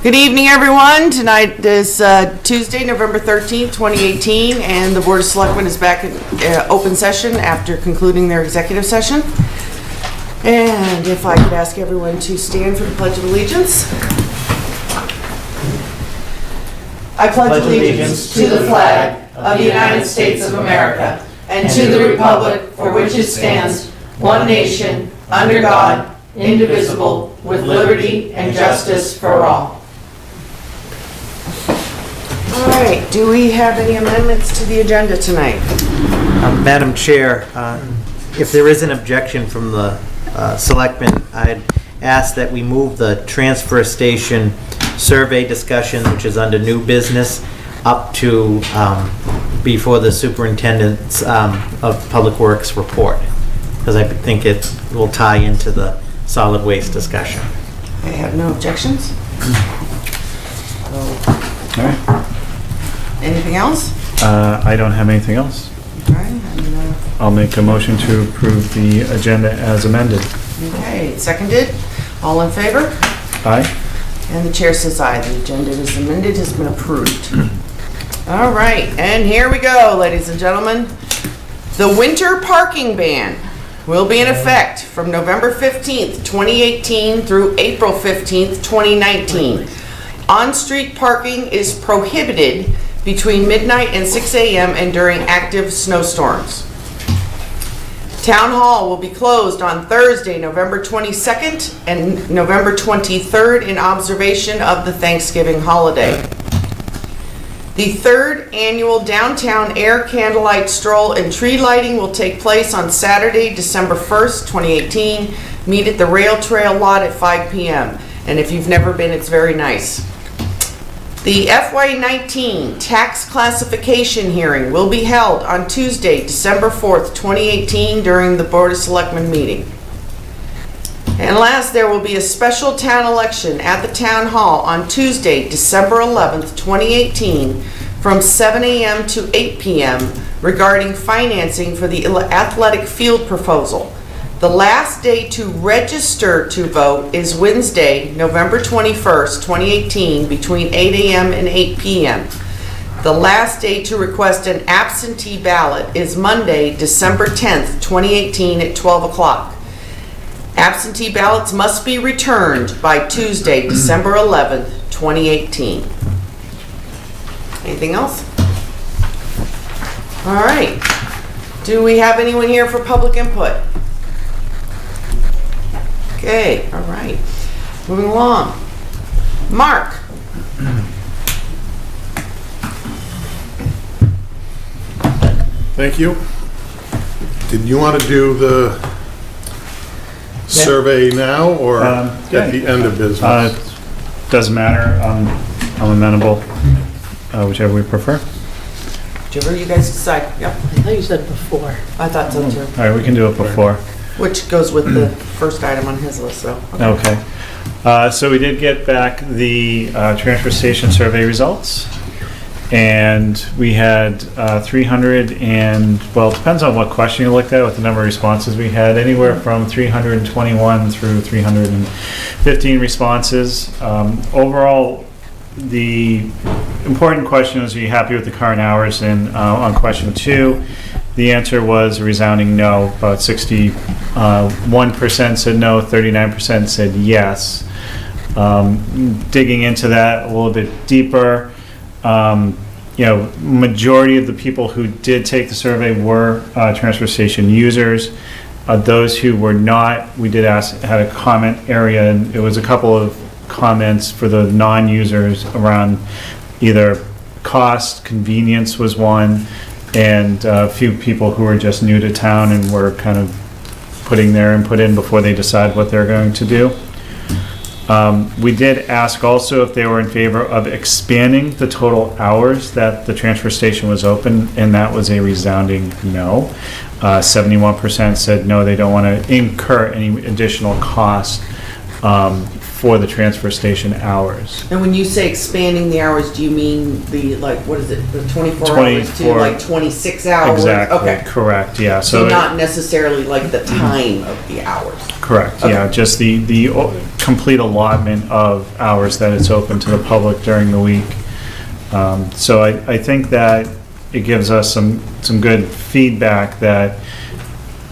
Good evening, everyone. Tonight is Tuesday, November 13th, 2018, and the Board of Selectmen is back in open session after concluding their executive session. And if I could ask everyone to stand for the Pledge of Allegiance. I pledge allegiance to the flag of the United States of America and to the republic for which it stands, one nation, under God, indivisible, with liberty and justice for all. All right, do we have any amendments to the agenda tonight? Madam Chair, if there is an objection from the Selectmen, I'd ask that we move the transfer station survey discussion, which is under new business, up to before the superintendent's of Public Works report, because I think it will tie into the solid waste discussion. I have no objections. All right. Anything else? I don't have anything else. All right, and, I'll make a motion to approve the agenda as amended. okay, seconded. All in favor? Aye. And the chair says aye. The agenda is amended, has been approved. All right, and here we go, ladies and gentlemen. The winter parking ban will be in effect from November 15th, 2018 through April 15th, 2019. On-street parking is prohibited between midnight and 6 a.m. and during active snowstorms. Town Hall will be closed on Thursday, November 22nd and November 23rd in observation of the Thanksgiving holiday. The third annual Downtown Air Candlelight Stroll and Tree Lighting will take place on Saturday, December 1st, 2018. Meet at the Rail Trail lot at 5 p.m. And if you've never been, it's very nice. The FY19 tax classification hearing will be held on Tuesday, December 4th, 2018 during the Board of Selectmen meeting. And last, there will be a special town election at the Town Hall on Tuesday, December 11th, 2018 from 7 a.m. to 8 p.m. regarding financing for the athletic field proposal. The last day to register to vote is Wednesday, November 21st, 2018, between 8 a.m. and 8 p.m. The last day to request an absentee ballot is Monday, December 10th, 2018, at 12 o'clock. Absentee ballots must be returned by Tuesday, December 11th, 2018. Anything else? All right. Do we have anyone here for public input? Okay, all right. Moving along. Mark. Thank you. Did you want to do the survey now or at the end of business? Doesn't matter. I'm amenable, whichever we prefer. Whichever you guys decide. Yep. I thought you said before. I thought so too. All right, we can do it before. Which goes with the first item on his list, so. Okay. So we did get back the transfer station survey results. And we had 300 and, well, it depends on what question you looked at with the number of responses we had, anywhere from 321 through 315 responses. Overall, the important question was, are you happy with the current hours? And on question 2, the answer was a resounding no. About 61% said no, 39% said yes. Digging into that a little bit deeper, majority of the people who did take the survey were transfer station users. Those who were not, we did ask, had a comment area, and it was a couple of comments for the non-users around either cost, convenience was one, and a few people who were just new to town and were kind of putting their input in before they decide what they're going to do. We did ask also if they were in favor of expanding the total hours that the transfer station was open, and that was a resounding no. 71% said no, they don't want to incur any additional cost for the transfer station hours. And when you say expanding the hours, do you mean the, like, what is it, the 24 hours to 24 like 26 hours? Exactly, Okay. correct, yeah. So not necessarily like the time of the hours. Correct, yeah, just the complete allotment of hours that it's open to the public during the week. So I think that it gives us some good feedback that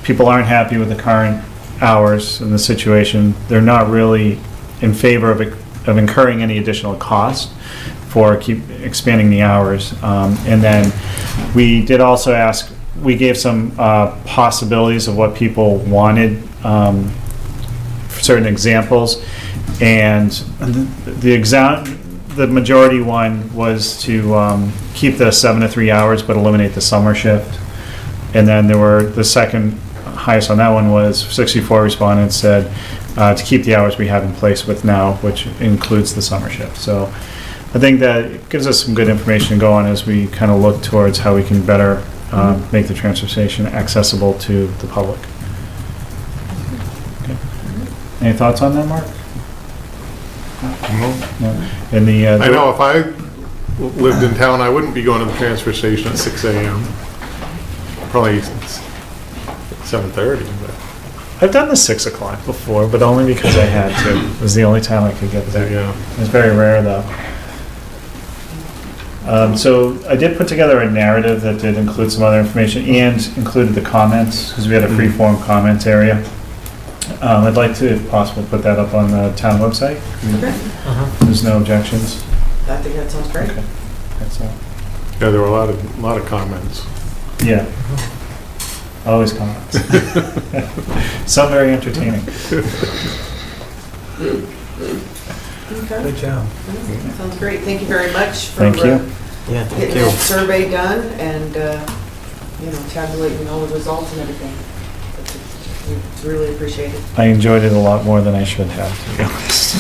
people aren't happy with the current hours in the situation. They're not really in favor of incurring any additional cost for keep expanding the hours. And then we did also ask, we gave some possibilities of what people wanted, certain examples, and the majority one was to keep the 7 to 3 hours but eliminate the summer shift. And then the second highest on that one was 64 respondents said to keep the hours we have in place with now, which includes the summer shift. So I think that it gives us some good information to go on as we kind of look towards how we can better make the transfer station accessible to the public. Okay. Any thoughts on that, Mark? No. And I know if I lived in town, I wouldn't be going to the transfer station at 6 a.m. Probably 7:30, but I've done the 6 o'clock before, but only because I had to. It was the only time I could get there. yeah. It was very rare, though. So I did put together a narrative that did include some other information and included the comments, because we had a free-form comments area. I'd like to, if possible, put that up on the town website. Okay. There's no objections. I think that sounds great. Okay. That's all. Yeah, there were a lot of comments. Yeah. Always comments. Some very entertaining. Okay. Good job. Sounds great. Thank you very much for Thank you. Yeah, thank getting you. that survey done and, tabulating all the results and everything. It's really appreciated. I enjoyed it a lot more than I should have, to be honest.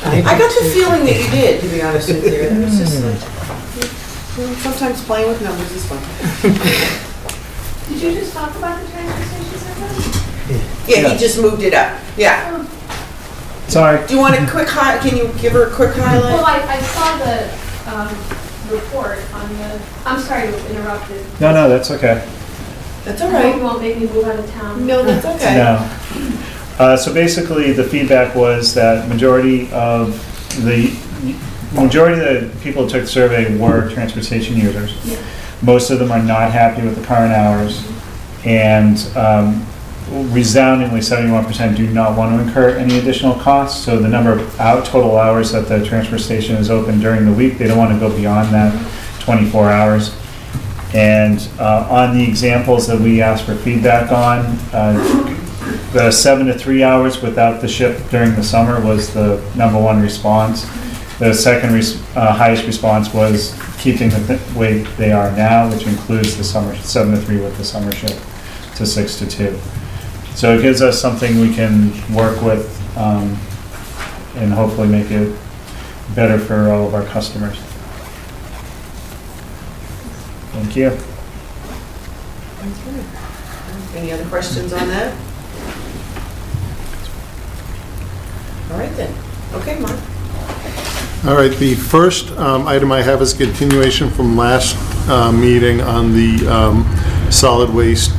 I got the feeling that you did, to be honest with you. It was just like, sometimes playing with numbers is fun. Did you just talk about the transfer station survey? Yeah, he just moved it up. Yeah. Sorry. Do you want a quick can you give her a quick Well, highlight? I saw the report on the, I'm sorry to interrupt you. No, that's okay. That's all I hope right. you won't make me move out of town. No, that's okay. No. So basically, the feedback was that majority of the people who took the survey were transportation users. Yeah. Most of them are not happy with the current hours, and resoundingly 71% do not want to incur any additional costs. So the number of total hours that the transfer station is open during the week, they don't want to go beyond that 24 hours. And on the examples that we asked for feedback on, the 7 to 3 hours without the shift during the summer was the #1 response. The second highest response was keeping the way they are now, which includes the summer 7 to 3 with the summer shift to 6 to 2. So it gives us something we can work with and hopefully make it better for all of our customers. Thank you. Any other questions on that? All right then. Okay, Mark. All right, the first item I have is continuation from last meeting on the solid waste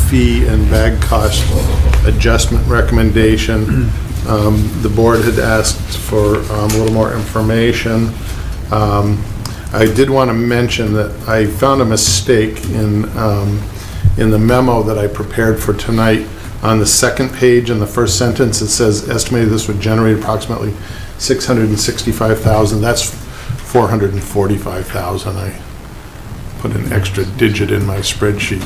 fee and bag cost adjustment recommendation. The board had asked for a little more information. I did want to mention that I found a mistake in the memo that I prepared for tonight. On the second page, in the first sentence, it says estimated this would generate approximately $665,000. That's $445,000. I put an extra digit in my spreadsheet.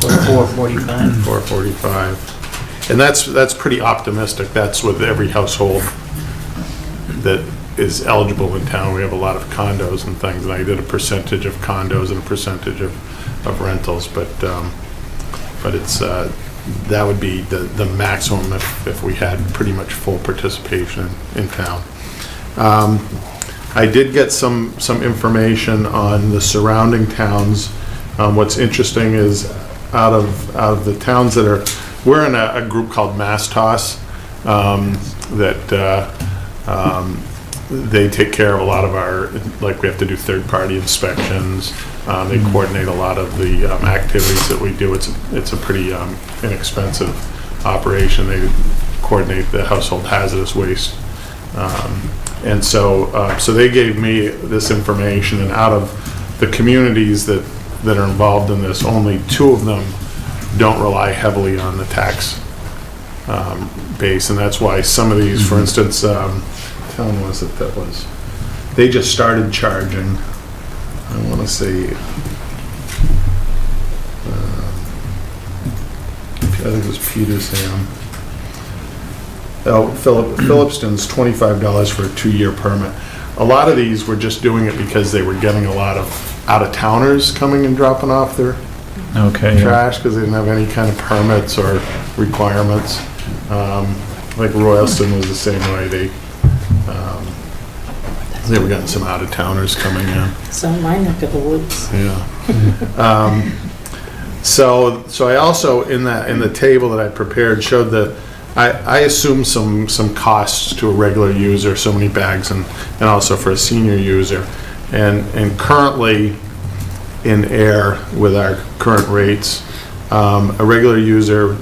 So 445. 445. And that's pretty optimistic. That's with every household that is eligible in town. We have a lot of condos and things, and I did a percentage of condos and a percentage of rentals, but it's that would be the maximum if we had pretty much full participation in town. I did get some information on the surrounding towns. What's interesting is out of the towns that are, we're in a group called MassTOS. They take care of a lot of our, like we have to do third-party inspections. They coordinate a lot of the activities that we do. It's a pretty inexpensive operation. They coordinate the household hazardous waste. And so they gave me this information, and out of the communities that are involved in this, only 2 of them don't rely heavily on the tax base, and that's why some of these, for instance, town was it that was, they just started charging, I want to say, I think it was Petersham. Phillipston's $25 for a 2-year permit. A lot of these were just doing it because they were getting a lot of out-of-towners coming and dropping off their trash because they didn't have any kind of permits or requirements. Like Royalston was the same way. They were getting some out-of-towners coming in. So my neck of the woods. Yeah. So I also, in the table that I prepared, showed that I assume some costs to a regular user, so many bags, and also for a senior user. And currently, in Ayer, with our current rates, a regular user,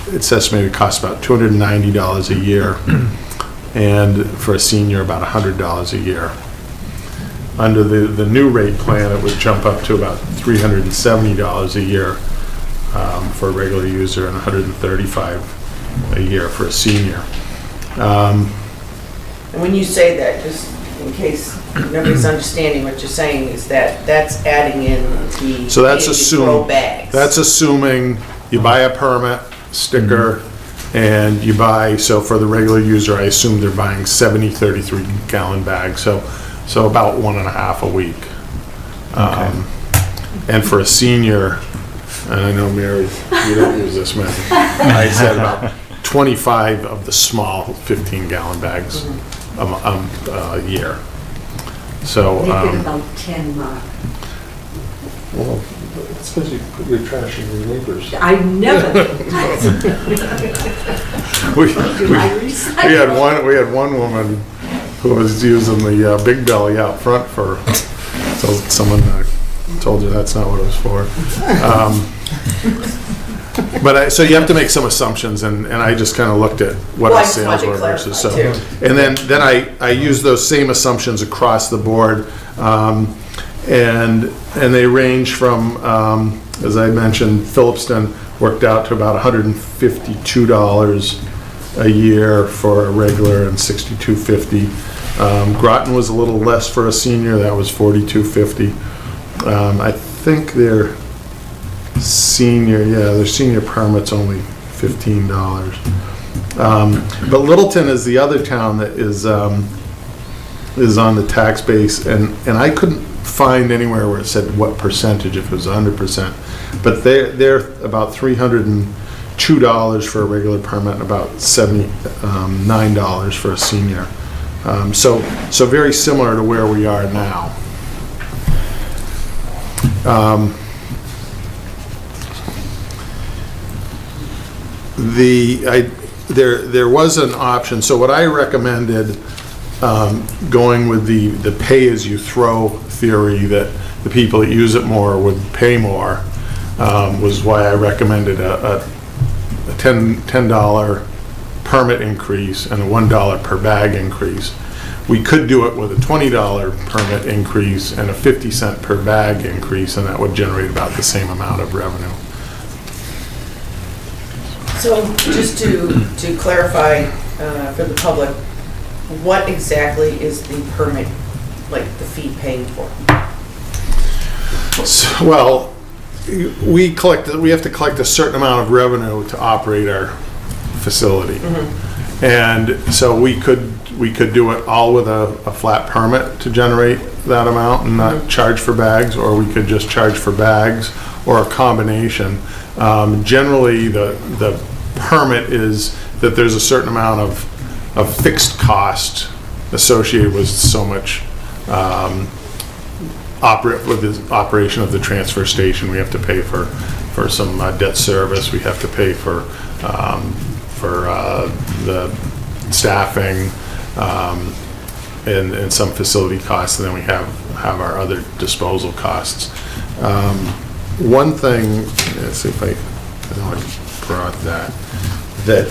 it's estimated costs about $290 a year, and for a senior, about $100 a year. Under the new rate plan, it would jump up to about $370 a year for a regular user, and $135 a year for a senior. And when you say that, just in case nobody's understanding what you're saying, is that's adding in the So that's throw bags. That's assuming you buy a permit sticker, and you buy, so for the regular user, I assume they're buying 70 33-gallon bags, so about 1.5 a week. And for a senior, and I know Mary, you don't use this many, I said about 25 of the small 15-gallon bags a year. So Make it about 10, Mark. well, it's because you put your trash in your neighbors. I never. We had one woman who was using the big belly out front for, so someone told her that's not what it was for. So you have to make some assumptions, and I just kind of looked at what Well, I our just sales wanted to were versus, so. clarify, too. And then I used those same assumptions across the board, and they range from, as I mentioned, Phillipston worked out to about $152 a year for a regular and $62.50. Groton was a little less for a senior, that was $42.50. I think their senior permit's only $15. But Littleton is the other town that is on the tax base, and I couldn't find anywhere where it said what percentage, if it was 100%, but they're about $302 for a regular permit and about $79 for a senior. So very similar to where we are now. There was an option, so what I recommended, going with the pay-as-you-throw theory, that the people that use it more would pay more, was why I recommended a $10 permit increase and a $1 per bag increase. We could do it with a $20 permit increase and a 50-cent per bag increase, and that would generate about the same amount of revenue. So just to clarify for the public, what exactly is the permit, like the fee paying for? Well, we have to collect a certain amount of revenue to operate our facility. And so we could do it all with a flat permit to generate that amount and not charge for bags, or we could just charge for bags, or a combination. Generally, the permit is that there's a certain amount of fixed cost associated with so much with the operation of the transfer station. We have to pay for some debt service. We have to pay for for the staffing, and some facility costs, and then we have our other disposal costs. One thing, let's see if I know I brought that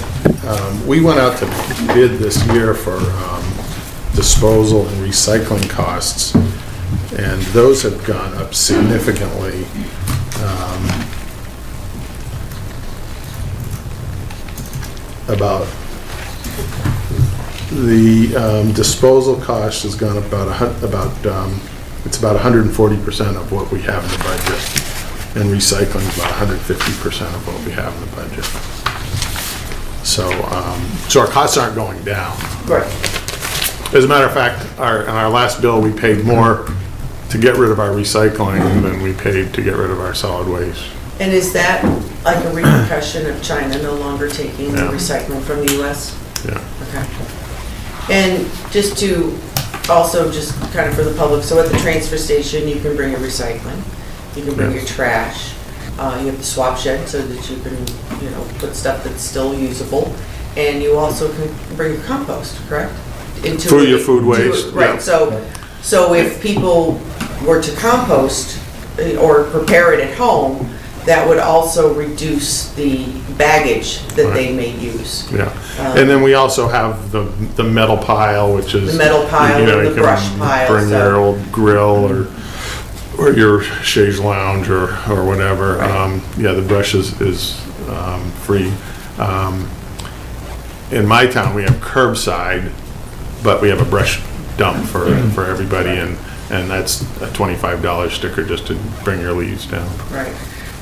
we went out to bid this year for disposal and recycling costs, and those have gone up significantly. About the disposal cost has gone up it's about 140% of what we have in the budget, and recycling is about 150% of what we have in the budget. So, so our costs aren't going down. Right. As a matter of fact, on our last bill, we paid more to get rid of our recycling than we paid to get rid of our solid waste. And is that like a repercussion of China no longer taking the Yeah. recycling from the US? Yeah. Okay. And just to, also just kind of for the public, so at the transfer station, you can bring your recycling, you can bring Yeah. your trash, you have the swap shed so that you can, put stuff that's still usable, and you also can bring your compost, correct? For your food waste, Right, yeah. so if people were to compost or prepare it at home, that would also reduce the baggage that they may use. Yeah, and then we also have the metal pile, which is... The metal pile you know, and you the can brush pile, bring so- your old grill or your chaise lounge or whatever. Right. Yeah, the brush is free. In my town, we have curbside, but we have a brush dump for everybody, and that's a $25 sticker just to bring your leaves down. Right,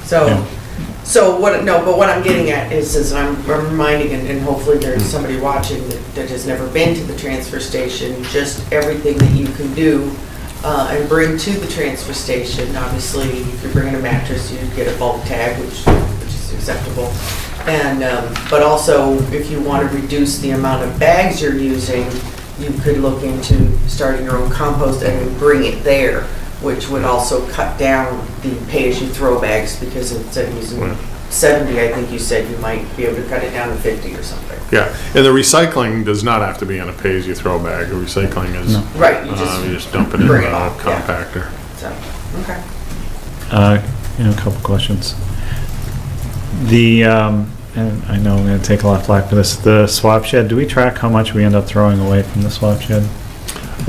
so what, no, but what I'm getting at is I'm reminding, and hopefully there's somebody watching that has never been to the transfer station, just everything that you can do and bring to the transfer station. Obviously, if you're bringing a mattress, you get a bulk tag, which is acceptable. And, but also, if you want to reduce the amount of bags you're using, you could look into starting your own compost and then bring it there, which would also cut down the pay-as-you-throw bags, because instead of using 70, I think you said you might be able to cut it down to 50 or something. Yeah, and the recycling does not have to be in a pay-as-you-throw bag. The recycling is... Right, you just dump it in bring a it off, yeah. compactor. So, okay. A couple questions. The, and I know I'm going to take a lot of flack for this, the swap shed, do we track how much we end up throwing away from the swap shed?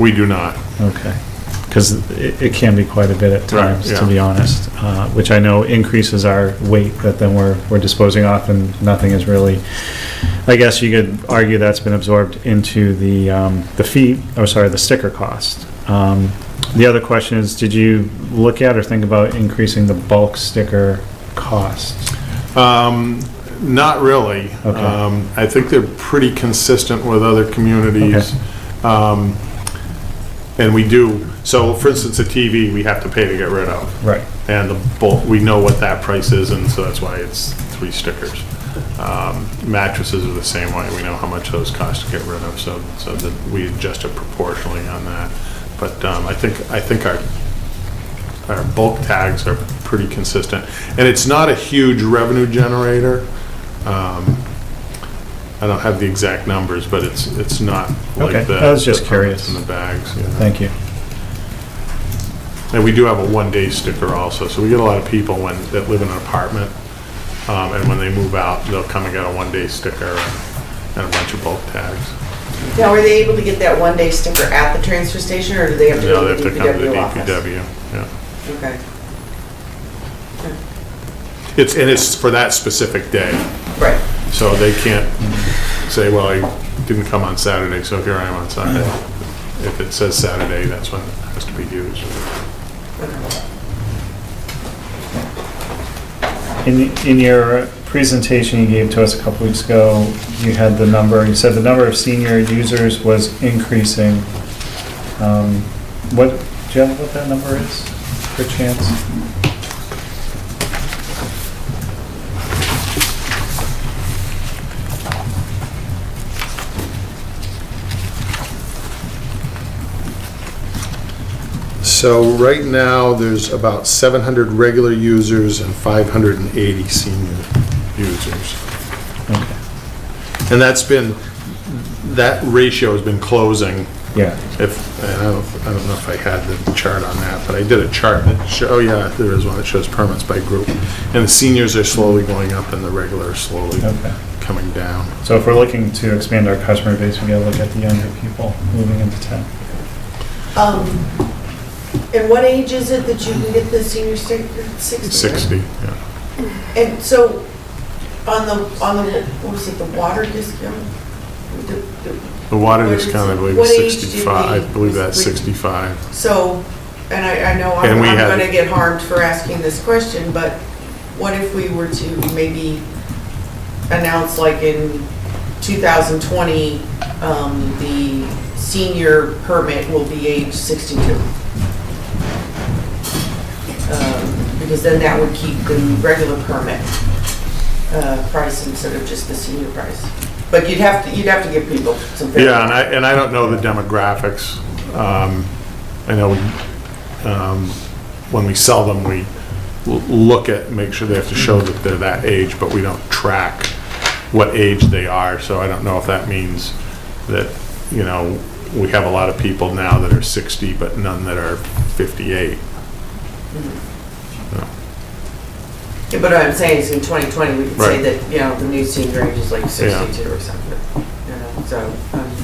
We do not. Okay. Because it can be quite a bit at times, Right, to be honest, which I know increases our weight that then we're disposing off, and nothing is really, I guess you could argue that's been absorbed into the fee, the sticker cost. The other question is, did you look at or think about increasing the bulk sticker costs? Not really. Okay. I think they're pretty consistent with other communities. Okay. And we do, so for instance, a TV, we have to pay to get rid of. Right. And the bulk, we know what that price is, and so that's why it's 3 stickers. Mattresses are the same way. We know how much those cost to get rid of, so that we adjust it proportionally on that. But I think our bulk tags are pretty consistent, and it's not a huge revenue generator. I don't have the exact numbers, but it's not like Okay. the... I was just the curious. in the bags. Yeah. Thank you. And we do have a 1-day sticker also, so we get a lot of people that live in an apartment, and when they move out, they'll come and get a 1-day sticker and a bunch of bulk tags. Now, are they able to get that 1-day sticker at the transfer station, or do they have to No, go they to have the to come to the DPW office? DPW, yeah. Okay, It's for that specific day, right. so they can't say, well, I didn't come on Saturday, so here I am on Sunday. If it says Saturday, that's when it has to be used. In your presentation you gave to us a couple weeks ago, you had the number, you said the number of senior users was increasing. Do you have what that number is, per chance? So right now, there's about 700 regular users and 580 senior users. Okay. And that ratio has been closing. Yeah. I don't know if I had the chart on that, but I did a chart that oh yeah, there is one that shows permits by group. And the seniors are slowly going up and the regular are slowly Okay. coming down. So if we're looking to expand our customer base, we gotta look at the younger people moving into town. And what age is it that you can get the senior state, 60? 60, yeah. And so, on the, what was it, the water discount? The water What is discount, I it? believe, What is age did 65. I we- believe that's we- 65. So, and I know And I'm we had- gonna get harmed for asking this question, but what if we were to maybe announce like in 2020, the senior permit will be age 62? Because then that would keep the regular permit price instead of just the senior price. But you'd have to give people some. Yeah, and I don't know the demographics. I know when we sell them, we look at, make sure they have to show that they're that age, but we don't track what age they are. So I don't know if that means that, we have a lot of people now that are 60, but none that are 58. Yeah, but what I'm saying is in 2020, we could say Right. that, the new senior age is like 62 or something, so,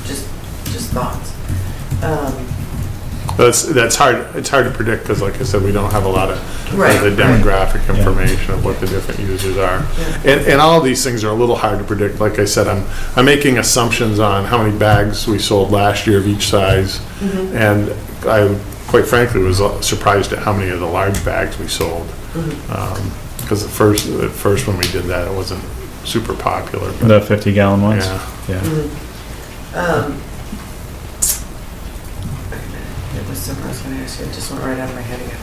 just thoughts. That's hard, it's hard to predict, because like I said, we don't have a lot of Right. the demographic information of what the different users are. And all of these things are a little hard to predict. Like I said, I'm making assumptions on how many bags we sold last year of each size. And I, quite frankly, was surprised at how many of the large bags we sold. Because at first when we did that, it wasn't super popular. But The 50-gallon ones? yeah. Yeah. It was something I was gonna ask you, it just went right out of my head again.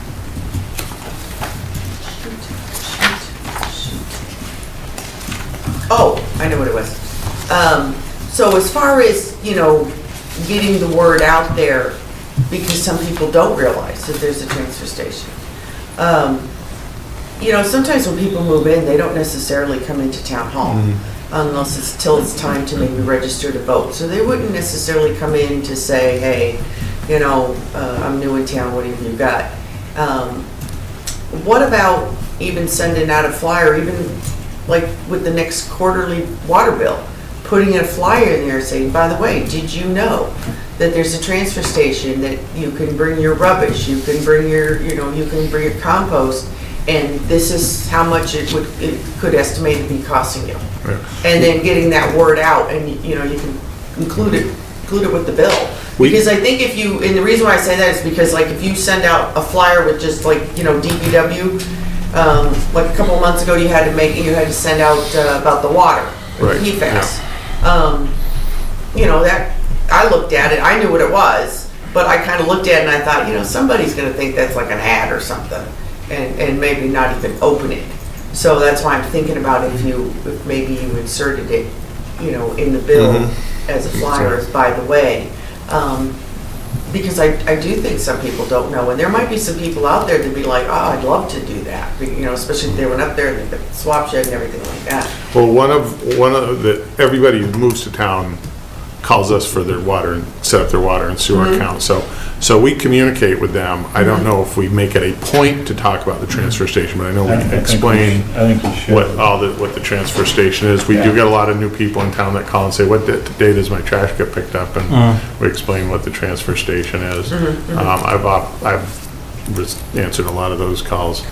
Shoot. Oh, I know what it was. So as far as, getting the word out there, because some people don't realize that there's a transfer station. Sometimes when people move in, they don't necessarily come into town hall unless it's till it's time to maybe register to vote. So they wouldn't necessarily come in to say, hey, I'm new in town, what have you got? What about even sending out a flyer, even like with the next quarterly water bill, putting a flyer in there saying, by the way, did you know that there's a transfer station that you can bring your rubbish, you can bring your, you can bring your compost, and this is how much it could estimate to be costing you. Yeah. And then getting that word out, and you can include it with the bill. Because I think and the reason why I say that is because like if you send out a flyer with just like, DPW, like a couple of months ago you had to send out about the water, Right, PFAS. That, I looked at it, I knew what it was, but I kind of looked at it and I thought, somebody's gonna think that's like an ad or something, and maybe not even open it. So that's why I'm thinking about if maybe you inserted it, in the bill as a flyer, as by the way. Because I do think some people don't know, and there might be some people out there that'd be like, oh, I'd love to do that, especially if they went up there and the swap shed and everything like that. Well, everybody who moves to town calls us for their water and set up their water and sewer account. So we communicate with them. I don't know if we make it a point to talk about the transfer station, but I know we can explain I think you should. what the transfer station is. We do get a lot of new people in town that call and say, what day does my trash get picked up? And we explain what the transfer station is. I've answered a lot of those calls.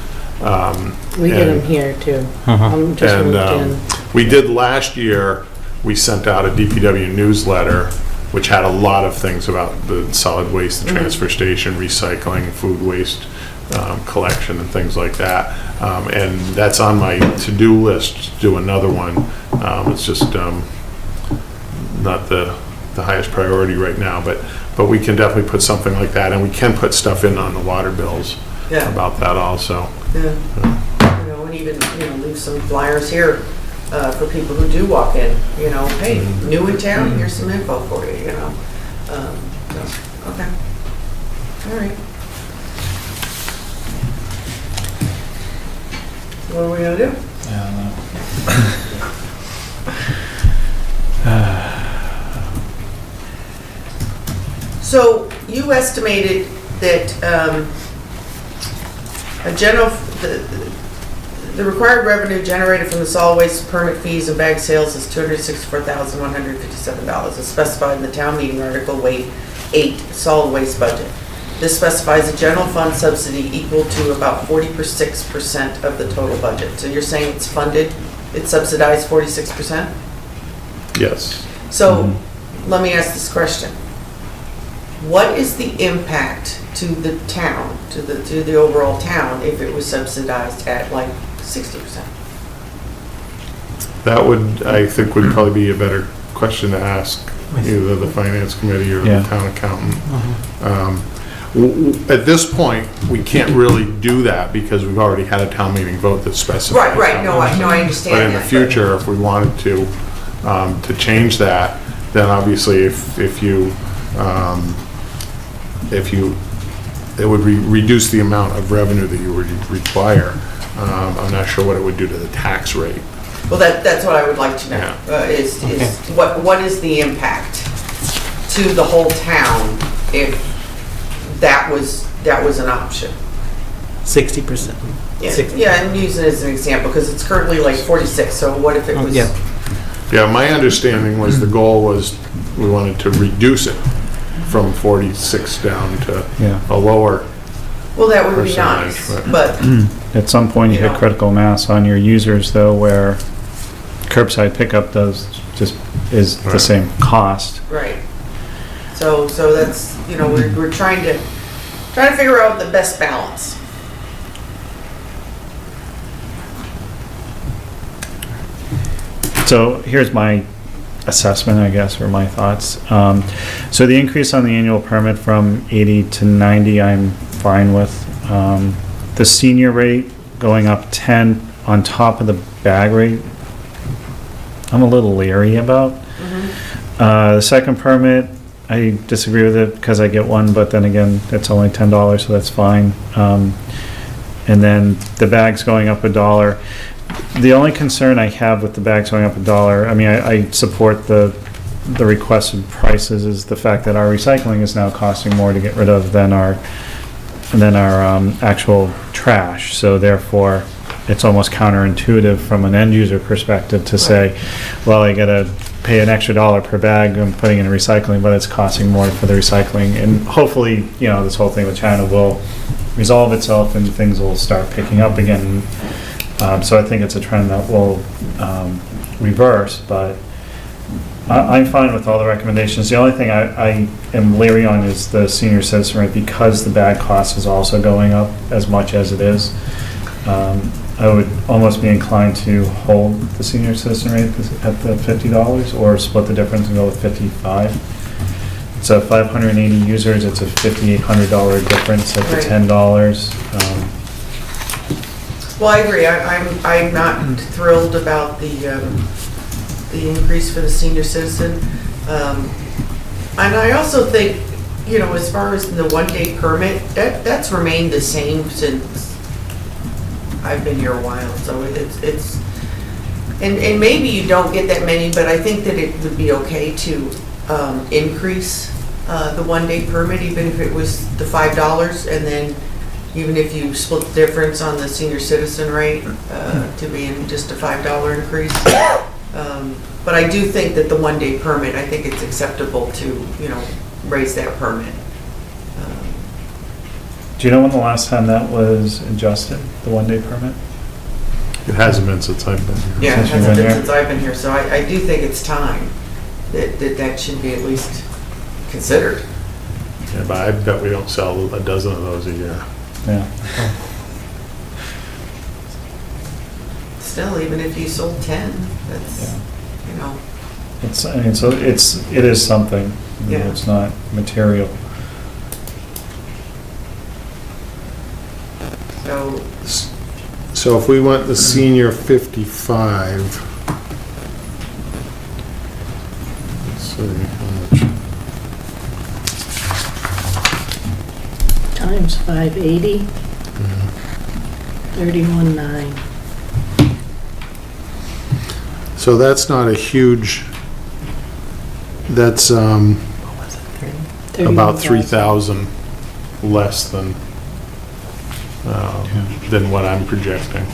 We get them here too. I'm just moved in. We did last year, we sent out a DPW newsletter, which had a lot of things about the solid waste, the transfer station, recycling, food waste collection, and things like that. And that's on my to-do list, to do another one. It's just not the highest priority right now, but we can definitely put something like that, and we can put stuff in on the water bills about that also. Yeah. And even, leave some flyers here for people who do walk in, hey, new in town, here's some info for you, okay. All right. What are we gonna do? Yeah, I So you estimated that the required revenue generated from the solid waste permit fees and bag sales is $264,157, as specified in the town meeting article weight 8 solid waste budget. This specifies a general fund subsidy equal to about 46% of the total budget. So you're saying it's funded, it's subsidized 46%? Yes. So let me ask this question. What is the impact to the town, to the overall town, if it was subsidized at like 60%? That would, I think, would probably be a better question to ask either the finance committee or the town accountant. At this point, we can't really do that because we've already had a town meeting vote that specifies. Right, no, I understand But in the that, future, if we wanted to change that, then obviously it would reduce the amount of revenue that you would require. I'm not sure what it would do to the tax rate. Well, that's what I would like to know, is what is the impact to the whole town if that was an option? 60%. Yeah, I'm using it as an example because it's currently like 46, so what if it was? Yeah, my understanding was the goal was we wanted to reduce it from 46 down to a lower. Well, that would be nice, but At some point, you hit critical mass on your users, though, where curbside pickup is the same cost. right. So that's, we're trying to figure out the best balance. So here's my assessment, I guess, or my thoughts. So the increase on the annual permit from 80 to 90, I'm fine with. The senior rate going up 10 on top of the bag rate, I'm a little leery about. The second permit, I disagree with it because I get one, but then again, it's only $10, so that's fine. And then the bags going up $1. The only concern I have with the bags going up $1, I mean, I support the requested prices, is the fact that our recycling is now costing more to get rid of than our actual trash. So therefore, it's almost counterintuitive from an end user perspective to say, well, I gotta pay an extra $1 per bag I'm putting in recycling, but it's costing more for the recycling. And hopefully, this whole thing with China will resolve itself and things will start picking up again. So I think it's a trend that will reverse, but I'm fine with all the recommendations. The only thing I am leery on is the senior citizen rate, because the bag cost is also going up as much as it is. I would almost be inclined to hold the senior citizen rate at the $50 or split the difference and go with 55. It's a 580 users, it's a $5,800 difference at the $10. Well, I agree. I'm not thrilled about the increase for the senior citizen. And I also think, as far as the one-day permit, that's remained the same since I've been here a while. So it's and maybe you don't get that many, but I think that it would be okay to increase the one-day permit, even if it was the $5, and then even if you split the difference on the senior citizen rate to being just a $5 increase. But I do think that the one-day permit, I think it's acceptable to, raise that permit. Do you know when the last time that was adjusted, the one-day permit? It hasn't been since I've been here. Yeah, it Since you've hasn't been been here? since I've been here, so I do think it's time that should be at least considered. Yeah, but I bet we don't sell a dozen of those a year. Yeah. Still, even if you sold 10, that's, It is something. Yeah. It's not material. so, So if we went the senior 55, let's see how much. Times 580, 31.9. So that's not a huge That's about 3,000 less than what I'm projecting.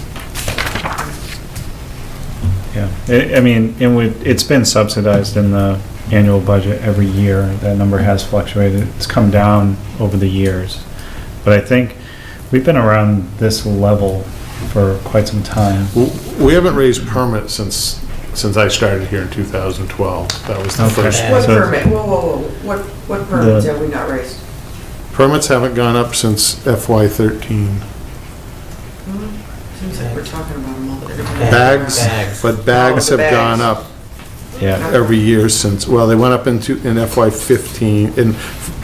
Yeah, I mean, it's been subsidized in the annual budget every year. That number has fluctuated. It's come down over the years. But I think we've been around this level for quite some time. We haven't raised permits since I started here in 2012. That was the Okay. first. What So- permit, whoa, what permits have we not raised? Permits haven't gone up since FY13. Seems like we're talking about them all the time. Bags, but bags Oh, the have gone bags. up Yeah, every year since, well, they went up in FY15, and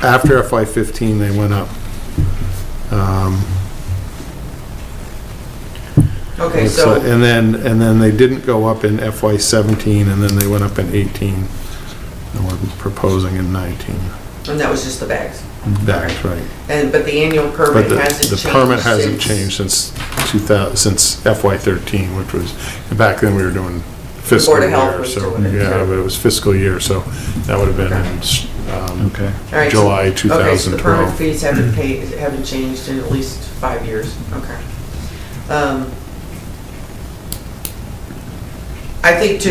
after FY15, they went up. Okay, so, And then they didn't go up in FY17, and then they went up in 18, and we're proposing in 19. and that was just the bags. That's right. But the annual But permit hasn't changed the permit hasn't since- changed since FY13, which was, back then we were doing fiscal Board of Health year, was so, doing it, yeah, too. but it was fiscal year, so that would have been in okay. All right, so- July Okay, so the 2012. permit fees haven't changed in at least 5 years, okay. I think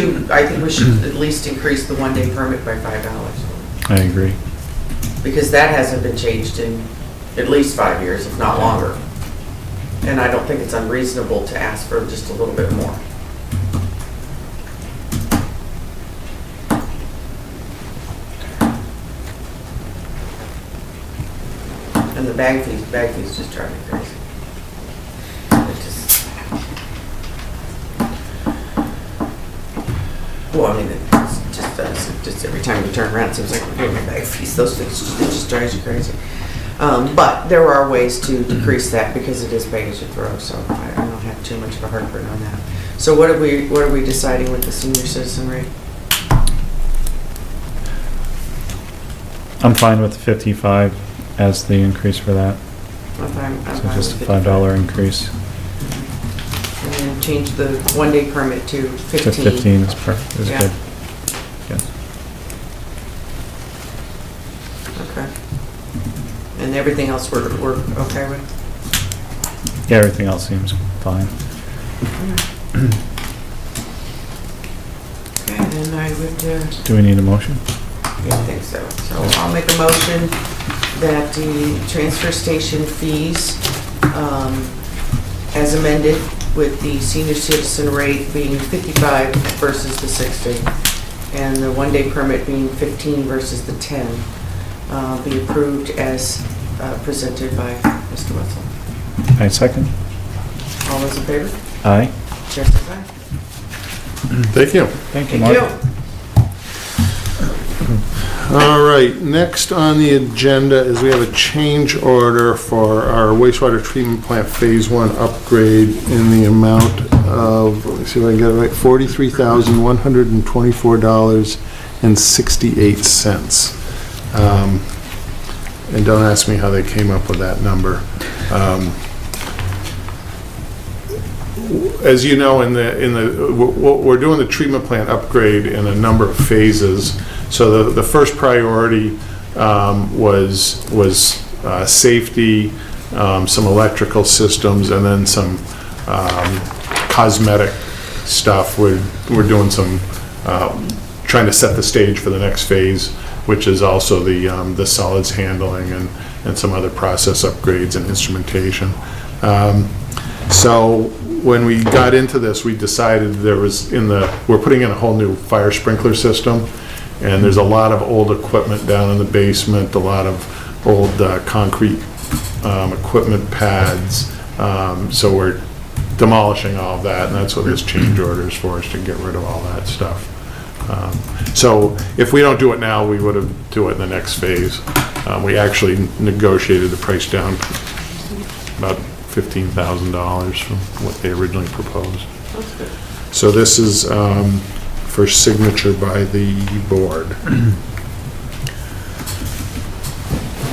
we should at least increase the one-day permit by $5, I agree. because that hasn't been changed in at least 5 years, if not longer. And I don't think it's unreasonable to ask for just a little bit more. And the bag fees just drive me crazy. It just, well, I mean, it just does. It just every time you turn around, it seems like we're paying bag fees. Those things, it just drives you crazy. But there are ways to decrease that because it is pay as you throw, so I don't have too much of a heartburn on that. So what are we deciding with the senior citizen rate? I'm fine with the 55 as the increase for that. I'm So fine just a with $5 increase And then change the one-day permit to to 15. 15 is perfect, is Yeah. good. Yes. Okay. And everything else we're okay with? Yeah, everything else seems fine. Okay, then I would, Do we need a motion? I think so. So I'll make a motion that the transfer station fees, as amended, with the senior citizen rate being 55 versus the 60, and the one-day permit being 15 versus the 10, be approved as presented by Mr. Wetzel. I second. All those in favor? Aye. Chair says aye. Thank you. Thank you, Thank Mark. you. All right, next on the agenda is we have a change order for our wastewater treatment plant Phase 1 upgrade in the amount of, let me see if I can get it right, $43,124.68. And don't ask me how they came up with that number. As you know, we're doing the treatment plant upgrade in a number of phases. So the first priority was safety, some electrical systems, and then some cosmetic stuff. We're doing some, trying to set the stage for the next phase, which is also the solids handling and some other process upgrades and instrumentation. So when we got into this, we decided we're putting in a whole new fire sprinkler system, and there's a lot of old equipment down in the basement, a lot of old concrete equipment pads. So we're demolishing all of that, and that's what this change order is for, is to get rid of all that stuff. So if we don't do it now, we would have do it in the next phase. We actually negotiated the price down about $15,000 from what they originally proposed. So this is for signature by the board.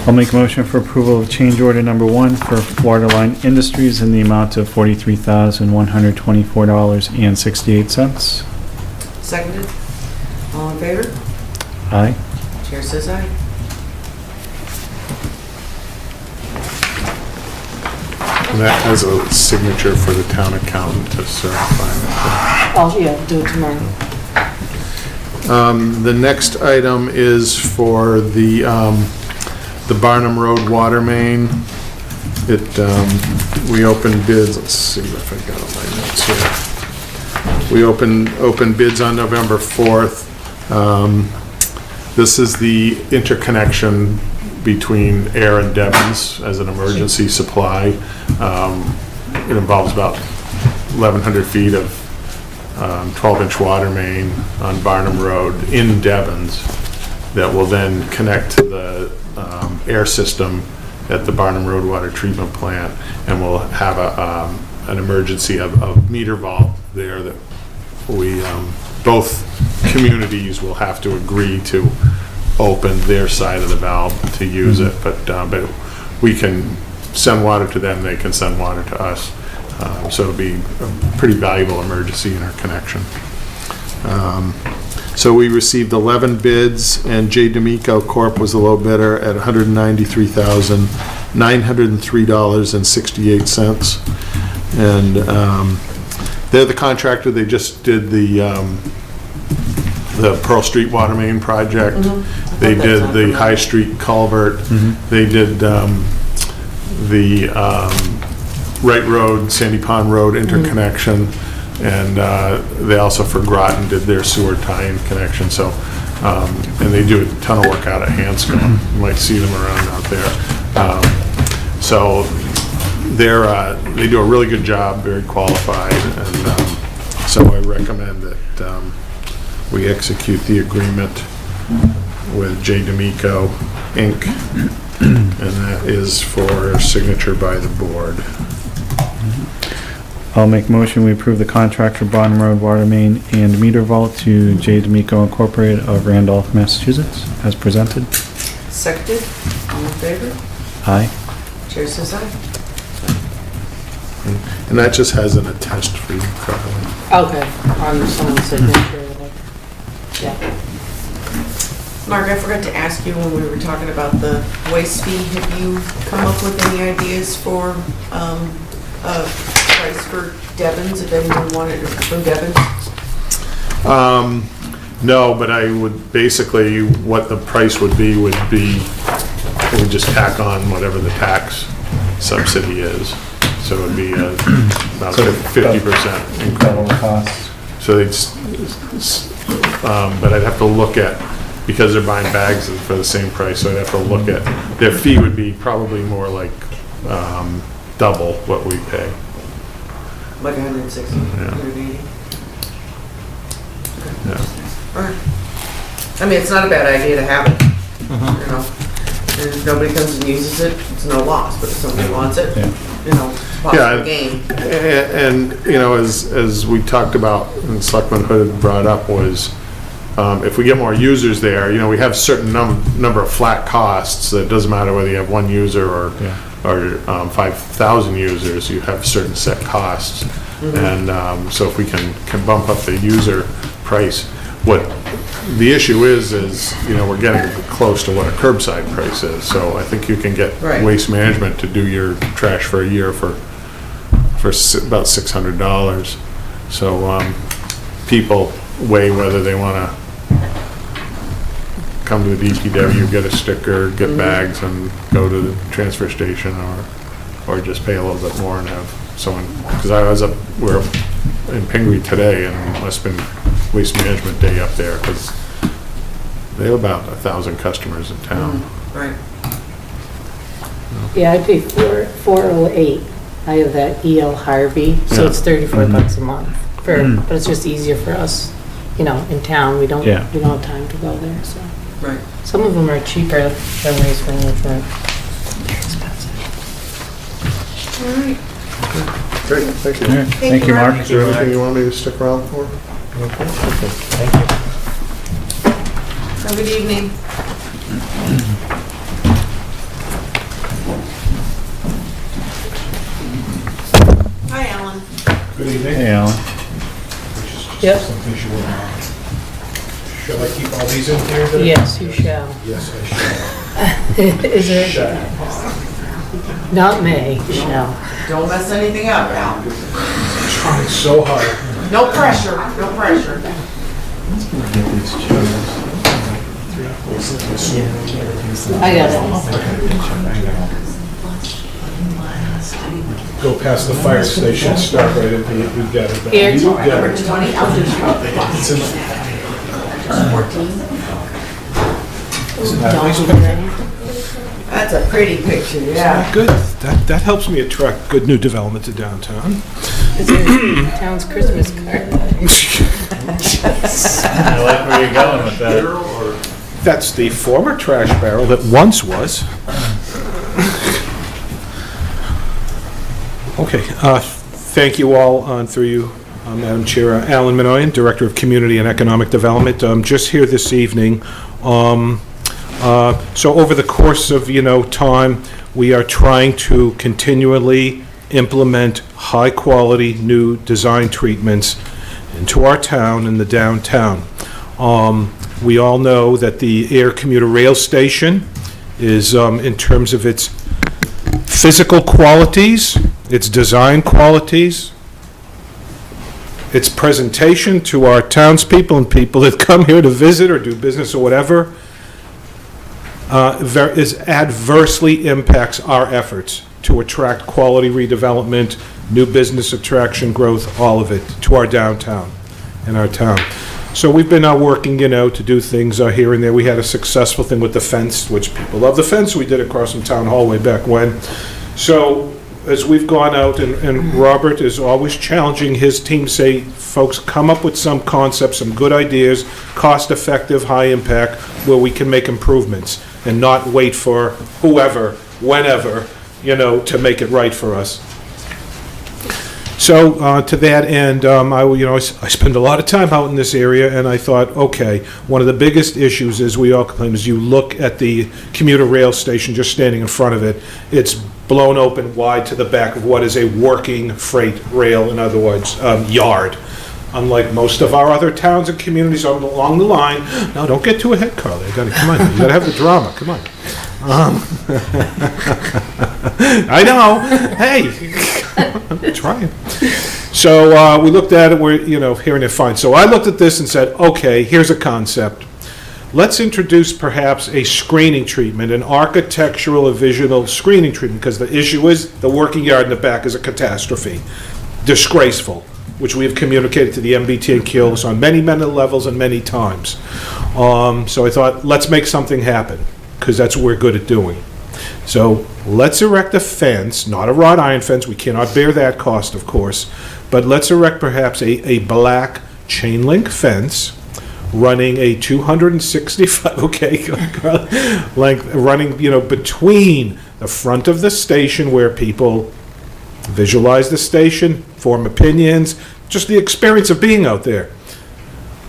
I'll make a motion for approval of change order number 1 for Waterline Industries in the amount of $43,124.68. Seconded? All in favor? Aye. Chair says aye. And that has a signature for the town accountant to certify it. Oh, yeah, do it tomorrow. The next item is for the Barnum Road water main. We opened bids, let's see if I got all my notes here. We opened bids on November 4th. This is the interconnection between Ayer and Devon's as an emergency supply. It involves about 1,100 feet of 12-inch water main on Barnum Road in Devon's that will then connect to the air system at the Barnum Road Water Treatment Plant, and we'll have an emergency of meter vault there that we, both communities will have to agree to open their side of the valve to use it, but we can send water to them, they can send water to us. So it'll be a pretty valuable emergency interconnection. So we received 11 bids, and J. D'Amico Corp. was the low bidder at $193,903.68. And they're the contractor, they just did the Pearl Street water main project. They did the High Street culvert. They did the Wright Road, Sandy Pond Road interconnection. And they also for Groton did their sewer tie-in connection. So, and they do a ton of work out at Hanscom. You might see them around out there. So they do a really good job, very qualified, and so I recommend that we execute the agreement with J. D'Amico Inc. And that is for signature by the board. I'll make a motion, we approve the contract for Barnum Road water main and meter vault to J. D'Amico Incorporated of Randolph, Massachusetts, as presented. Seconded, all in favor? Aye. Chair says aye. And that just has an attest for you, Carly. Okay, on someone's signature or whatever. Yeah. Mark, I forgot to ask you when we were talking about the waste fee, have you come up with any ideas for a price for Devon's, if anyone wanted it from Devon's? No, but I would, basically, what the price would be, we just tack on whatever the tax subsidy is. So it would be about 50% Double the cost. So it's, but I'd have to look at, because they're buying bags for the same price, so I'd have to look at, their fee would be probably more like double what we pay. Like 160, Yeah. 180? Yeah. All right. I mean, it's not a bad idea to have it, you know? And if nobody comes and uses it, it's no loss, but if somebody wants it, you know, it's a possible gain. And, you know, as we talked about, and Selectman Hood had brought up, was if we get more users there, you know, we have a certain number of flat costs. That doesn't matter whether you have one user or 5,000 users, you have certain set costs. And so if we can bump up the user price, what the issue is, you know, we're getting close to what a curbside price is. So I think you can get Waste Management to do your trash for a year for about $600. So people weigh whether they want to come to the DPW, get a sticker, get bags, and go to the transfer station, or just pay a little bit more and have someone. Because we're in Pingree today, and it must have been Waste Management Day up there, because they have about 1,000 customers in town. Right. Yeah, I pay $408. I have that E.L. Harvey, so it's $34 a month. But it's just easier for us, you know, in town. We don't have time to go there, so. Right. Some of them are cheaper than Waste Management. They're expensive. All right. Great, thank you. Thank you, Mark. Is there anything you want me to stick around for? Thank you. Have a good evening. Hi, Alan. Good evening. Hey, Alan. Yep. Some visual Shall I keep all these in here? then? Yes, you shall. Yes, I shall. Is there? Shall. Not may, shall. Don't mess anything up, Al. Trying so hard. No pressure, no pressure. I got it. Go past the fire station, start right at the, you got it. Here. You got it. 20, I'll do It's in the- 14. Isn't that a nice picture? That's a pretty picture, yeah. Good. That helps me attract good new development to downtown. It's your town's Christmas card. I like where you're going with that. That's the former trash barrel that once was. Okay, thank you all, through you, Madam Chair. Alan Minoyan, Director of Community and Economic Development. Just here this evening. So over the course of, time, we are trying to continually implement high-quality new design treatments into our town and the downtown. We all know that the Ayer commuter rail station is, in terms of its physical qualities, its design qualities, its presentation to our townspeople and people that come here to visit or do business or whatever, adversely impacts our efforts to attract quality redevelopment, new business attraction growth, all of it, to our downtown and our town. So we've been working, to do things here and there. We had a successful thing with the fence, which people love the fence. We did it across from Town Hall way back when. So as we've gone out, and Robert is always challenging his team, say, folks, come up with some concepts, some good ideas, cost-effective, high impact, where we can make improvements and not wait for whoever, whenever, to make it right for us. So to that end, I spend a lot of time out in this area, and I thought, okay, one of the biggest issues, as we all complain, is you look at the commuter rail station just standing in front of it. It's blown open wide to the back of what is a working freight rail, in other words, yard. Unlike most of our other towns and communities along the line. Now, don't get too ahead, Carly. Come on, you gotta have the drama. Come on. I know. Hey, I'm trying. So we looked at it. We're hearing it fine. So I looked at this and said, okay, here's a concept. Let's introduce perhaps a screening treatment, an architectural or visual screening treatment, because the issue is the working yard in the back is a catastrophe, disgraceful, which we have communicated to the MBTA and Keolis on many levels and many times. So I thought, let's make something happen, because that's what we're good at doing. So let's erect a fence, not a wrought iron fence, we cannot bear that cost, of course, but let's erect perhaps a black chain link fence running a 265, length, running, between the front of the station where people visualize the station, form opinions, just the experience of being out there.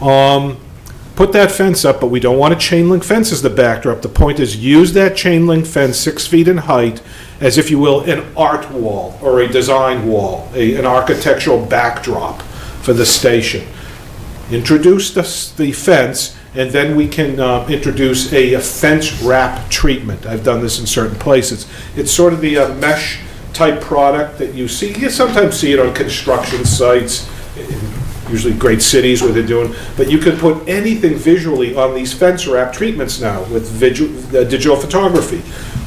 Put that fence up, but we don't want a chain link fence as the backdrop. The point is, use that chain link fence 6 feet in height as, if you will, an art wall or a design wall, an architectural backdrop for the station. Introduce the fence, and then we can introduce a fence wrap treatment. I've done this in certain places. It's sort of the mesh type product that you see. You sometimes see it on construction sites, usually great cities where they're doing, but you can put anything visually on these fence wrap treatments now with digital photography.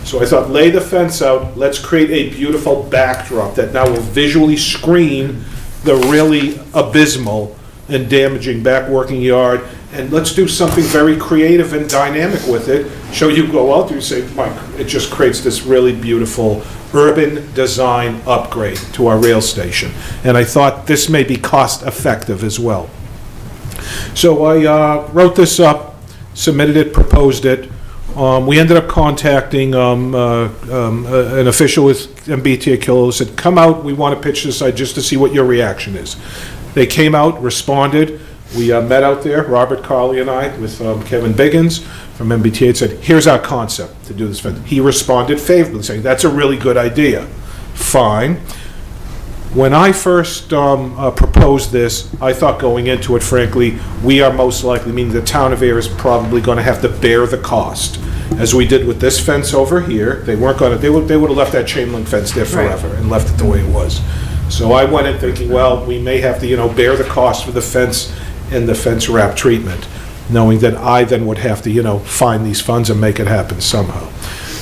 So I thought, lay the fence out, let's create a beautiful backdrop that now will visually screen the really abysmal and damaging back working yard, and let's do something very creative and dynamic with it. So you go out there and say, Mike, it just creates this really beautiful urban design upgrade to our rail station. And I thought this may be cost effective as well. So I wrote this up, submitted it, proposed it. We ended up contacting an official with MBTA Kilo, said, come out, we want to pitch this just to see what your reaction is. They came out, responded. We met out there, Robert Carley and I, with Kevin Biggins from MBTA, and said, here's our concept to do this fence. He responded favorably, saying, that's a really good idea. Fine. When I first proposed this, I thought going into it, frankly, we are most likely, meaning the town of Ayer is probably going to have to bear the cost. As we did with this fence over here, they weren't going to, they would have left that chain link fence there forever and left it the way it was. So I went in thinking, well, we may have to, bear the cost for the fence and the fence wrap treatment, knowing that I then would have to, find these funds and make it happen somehow.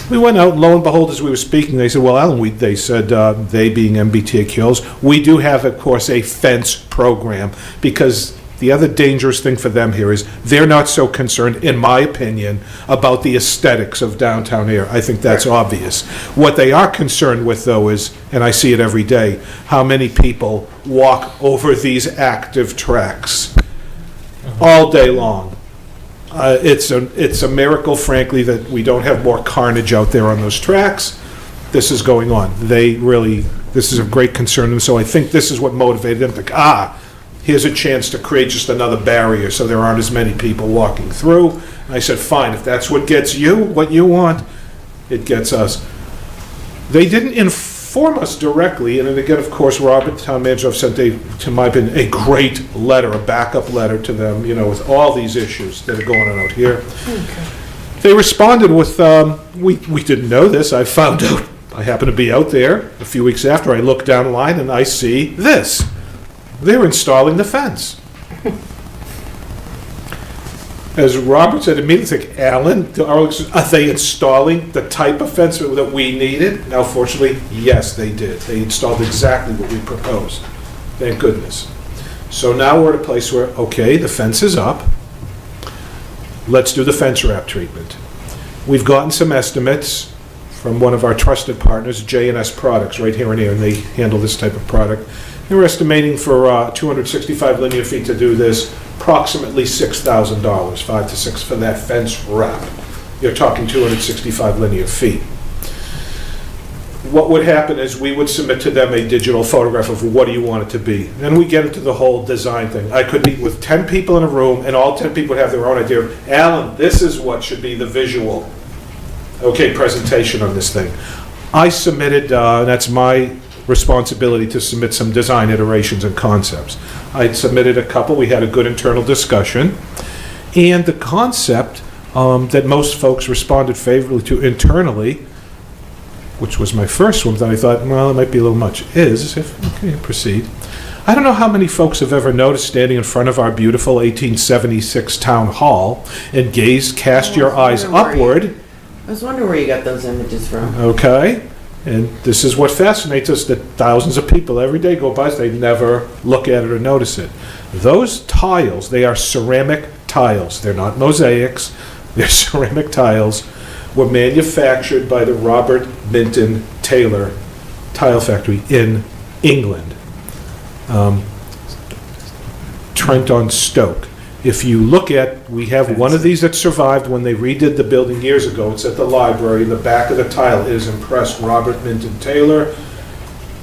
We went out, and lo and behold, as we were speaking, they said, well, Alan, they said, they being MBTAQs, we do have, of course, a fence program, because the other dangerous thing for them here is they're not so concerned, in my opinion, about the aesthetics of downtown Ayer. I think that's obvious. What they are concerned with, though, is, and I see it every day, how many people walk over these active tracks all day long. It's a miracle, frankly, that we don't have more carnage out there on those tracks. This is going on. This is a great concern, and so I think this is what motivated them to, here's a chance to create just another barrier so there aren't as many people walking through. And I said, fine, if that's what gets you, what you want, it gets us. They didn't inform us directly, and then again, of course, Robert, the town manager, have sent to my opinion, a great letter, a backup letter to them, with all these issues that are going on out here. Okay. They responded with, we didn't know this, I found out, I happened to be out there a few weeks after, I look down the line and I see this. They're installing the fence. As Robert said immediately, Alan, are they installing the type of fence that we needed? Now, fortunately, yes, they did. They installed exactly what we proposed. Thank goodness. So now we're at a place where, okay, the fence is up. Let's do the fence wrap treatment. We've gotten some estimates from one of our trusted partners, J&S Products, right here in Ayer, and they handle this type of product. They were estimating for 265 linear feet to do this, approximately $6,000, 5 to 6 for that fence wrap. You're talking 265 linear feet. What would happen is we would submit to them a digital photograph of what do you want it to be. Then we get into the whole design thing. I could meet with 10 people in a room, and all 10 people would have their own idea of, Alan, this is what should be the visual, presentation on this thing. I submitted, that's my responsibility to submit some design iterations and concepts. I submitted a couple, we had a good internal discussion, and the concept that most folks responded favorably to internally, which was my first one, that I thought, well, it might be a little much, proceed. I don't know how many folks have ever noticed standing in front of our beautiful 1876 town hall and cast your eyes upward. I was wondering where you got those images from. Okay. And this is what fascinates us, that thousands of people every day go by, they never look at it or notice it. Those tiles, they are ceramic tiles. They're not mosaics. They're ceramic tiles. Were manufactured by the Robert Minton Taylor Tile Factory in England. Trent-on-Stoke. If you look at, we have one of these that survived when they redid the building years ago. It's at the library. The back of the tile is impressed. Robert Minton Taylor,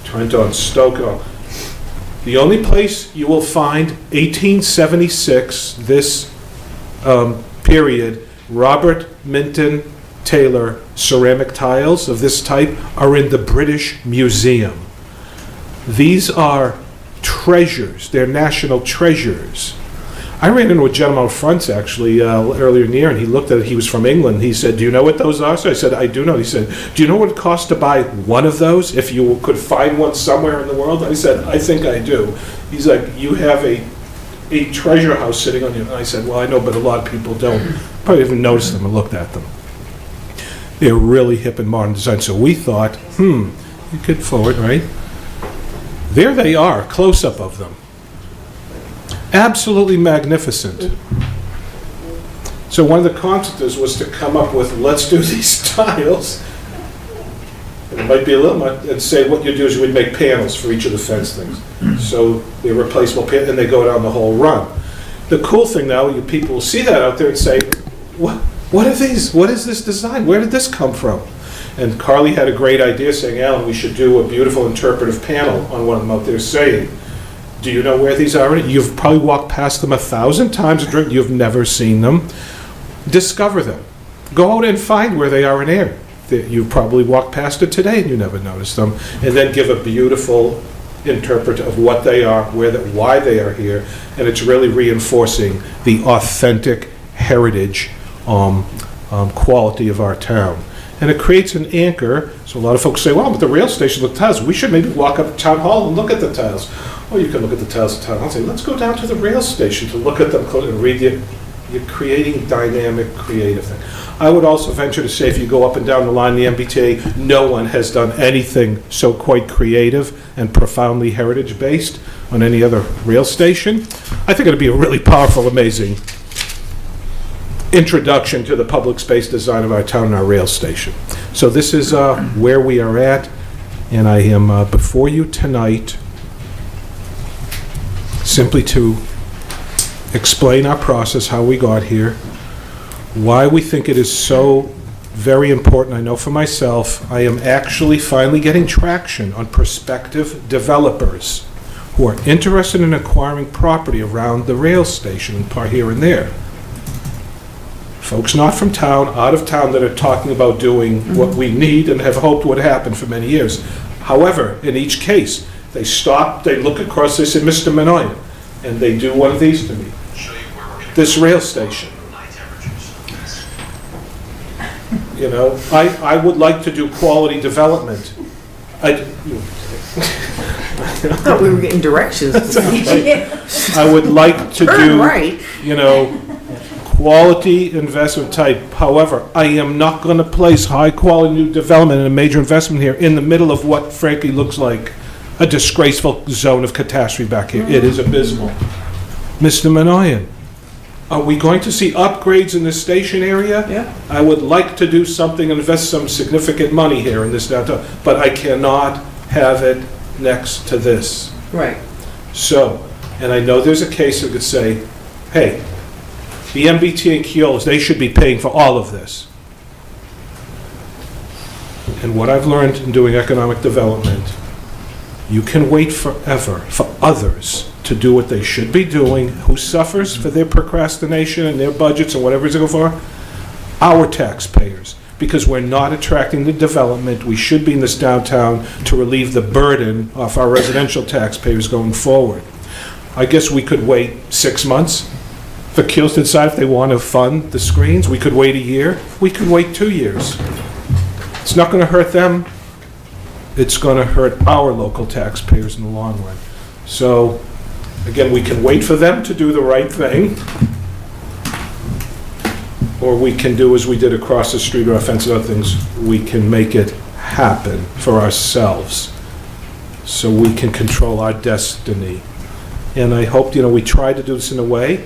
Trent-on-Stoke. The only place you will find 1876, this period, Robert Minton Taylor ceramic tiles of this type are in the British Museum. These are treasures. They're national treasures. I ran into a gentleman out front, actually, earlier in the year, and he looked at it. He was from England. He said, do you know what those are? So I said, I do know. He said, do you know what it costs to buy one of those, if you could find one somewhere in the world? I said, I think I do. He's like, you have a treasure house sitting on you. And I said, well, I know, but a lot of people don't. Probably even noticed them and looked at them. They're really hip and modern design. So we thought, you could forward, right? There they are, close-up of them. Absolutely magnificent. So one of the concepts was to come up with, let's do these tiles. And it might be a little much, and say what you do is you would make panels for each of the fence things. So they're replaceable panels, and they go down the whole run. The cool thing now, you people will see that out there and say, what are these? What is this design? Where did this come from? And Carly had a great idea saying, Alan, we should do a beautiful interpretive panel on one of them out there saying, do you know where these are? You've probably walked past them 1,000 times. You've never seen them. Discover them. Go out and find where they are in Ayer. You probably walked past it today and you never noticed them. And then give a beautiful interpret of what they are, why they are here, and it's really reinforcing the authentic heritage quality of our town. And it creates an anchor, so a lot of folks say, well, but the rail station look tiles, we should maybe walk up to Town Hall and look at the tiles. Or you can look at the tiles at Town Hall and say, let's go down to the rail station to look at them and read it. You're creating dynamic, creative thing. I would also venture to say, if you go up and down the line, the MBTA, no one has done anything so quite creative and profoundly heritage-based on any other rail station. I think it'd be a really powerful, amazing introduction to the public space design of our town and our rail station. So this is where we are at, and I am before you tonight simply to explain our process, how we got here, why we think it is so very important. I know for myself, I am actually finally getting traction on prospective developers who are interested in acquiring property around the rail station here and there. Folks not from town, out of town, that are talking about doing what we need and have hoped would happen for many years. However, in each case, they stop, they look across, they say, Mr. Minoyan, and they do one of these to me. This rail station. You know, I would like to do quality development. I thought we were getting directions. I would like to Turn do, right. you know, quality investment type. However, I am not going to place high-quality new development and a major investment here in the middle of what frankly looks like a disgraceful zone of catastrophe back here. It is abysmal. Mr. Minoyan, are we going to see upgrades in this station area? Yeah. I would like to do something, invest some significant money here in this downtown, but I cannot have it next to this. Right. So, and I know there's a case that could say, hey, the MBTA and Keolis, they should be paying for all of this. And what I've learned in doing economic development, you can wait forever for others to do what they should be doing. Who suffers for their procrastination and their budgets and whatever it's going for? Our taxpayers. Because we're not attracting the development we should be in this downtown to relieve the burden off our residential taxpayers going forward. I guess we could wait 6 months for Keels to decide if they want to fund the screens. We could wait a year. We could wait 2 years. It's not going to hurt them. It's going to hurt our local taxpayers in the long run. So, again, we can wait for them to do the right thing, or we can do as we did across the street or offense and other things. We can make it happen for ourselves so we can control our destiny. And I hope, we tried to do this in a way.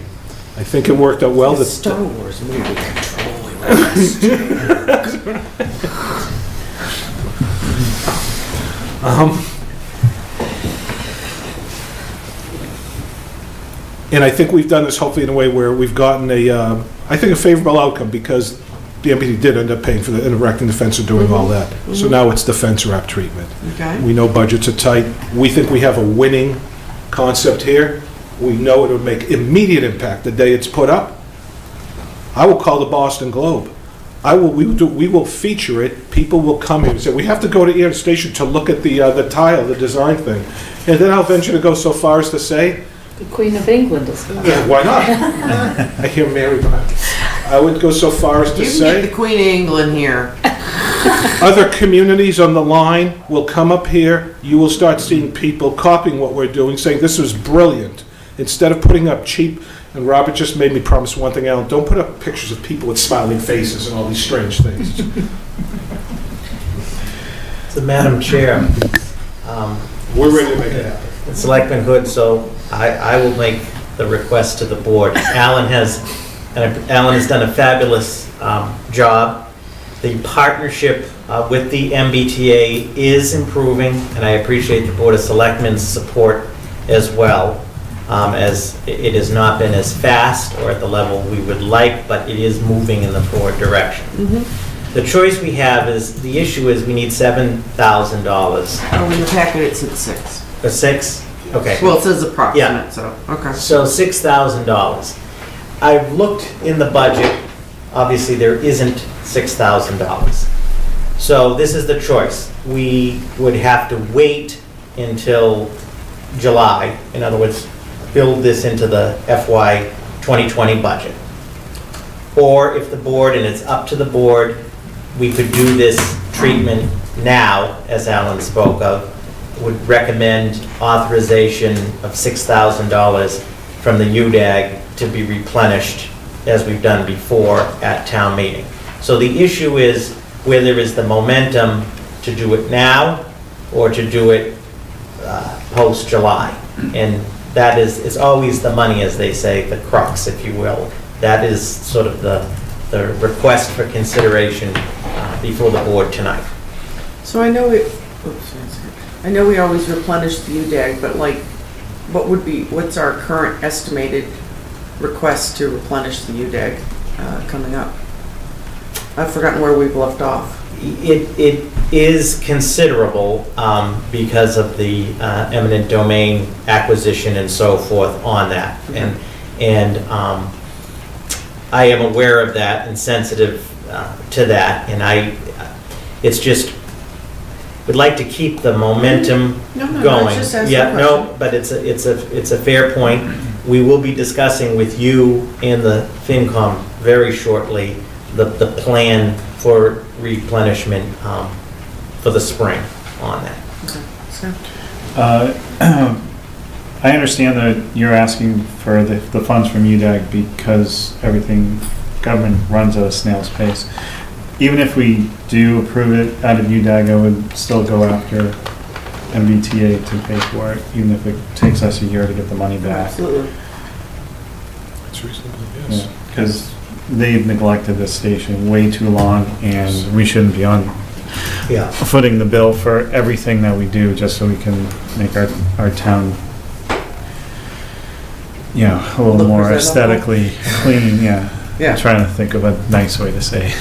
I think it worked out well. The Star Wars movie controlling us. And I think we've done this hopefully in a way where we've gotten a favorable outcome, because the MPD did end up paying for the erecting the fence and doing all that. So now it's the fence wrap treatment. Okay. We know budgets are tight. We think we have a winning concept here. We know it would make immediate impact the day it's put up. I will call the Boston Globe. We will feature it. People will come here and say, we have to go to Ayer Station to look at the tile, the design thing. And then I'll venture to go so far as to say, The Queen of England is coming. yeah, why not? I hear Mary, but I would go so far as to You can say, get the Queen of England here. other communities on the line will come up here. You will start seeing people copying what we're doing, saying this was brilliant. Instead of putting up cheap, and Robert just made me promise one thing, Alan, don't put up pictures of people with smiling faces and all these strange things. So, Madam Chair, We're ready to make it happen. Selectman Hood, so I will make the request to the board. Alan has done a fabulous job. The partnership with the MBTA is improving, and I appreciate the Board of Selectmen's support as well, as it has not been as fast or at the level we would like, but it is moving in the forward direction. The choice we have is, the issue is we need $7,000. Oh, in the packet it said 6. For 6? Okay. Well, it says approximate, Yeah. so, okay. So $6,000. I've looked in the budget, obviously there isn't $6,000. So this is the choice. We would have to wait until July. In other words, build this into the FY 2020 budget. Or if the board, and it's up to the board, we could do this treatment now, as Alan spoke of, would recommend authorization of $6,000 from the UDAG to be replenished as we've done before at town meeting. So the issue is where there is the momentum to do it now or to do it post-July. And that is, it's always the money, as they say, the crux, if you will. That is sort of the request for consideration before the board tonight. So I know we always replenish the UDAG, but like, what's our current estimated request to replenish the UDAG coming up? I've forgotten where we've left off. It is considerable because of the eminent domain acquisition and so forth on that. And I am aware of that and sensitive to that, and it's just, we'd like to keep the momentum going. Just ask Yeah, the no, but it's a fair point. We will be discussing with you and the FinCom very shortly the plan for replenishment for the spring on that. I understand that you're asking for the funds from UDAG because government runs at a snail's pace. Even if we do approve it out of UDAG, I would still go after MBTA to pay for it, even if it takes us a year to get the money back. Absolutely. It's reasonable, yes. Because they've neglected this station way too long, and we shouldn't be footing the bill for everything that we do just so we can make our town, a little Look more presentable. aesthetically clean, Yeah. I'm trying to think of a nice way to say it.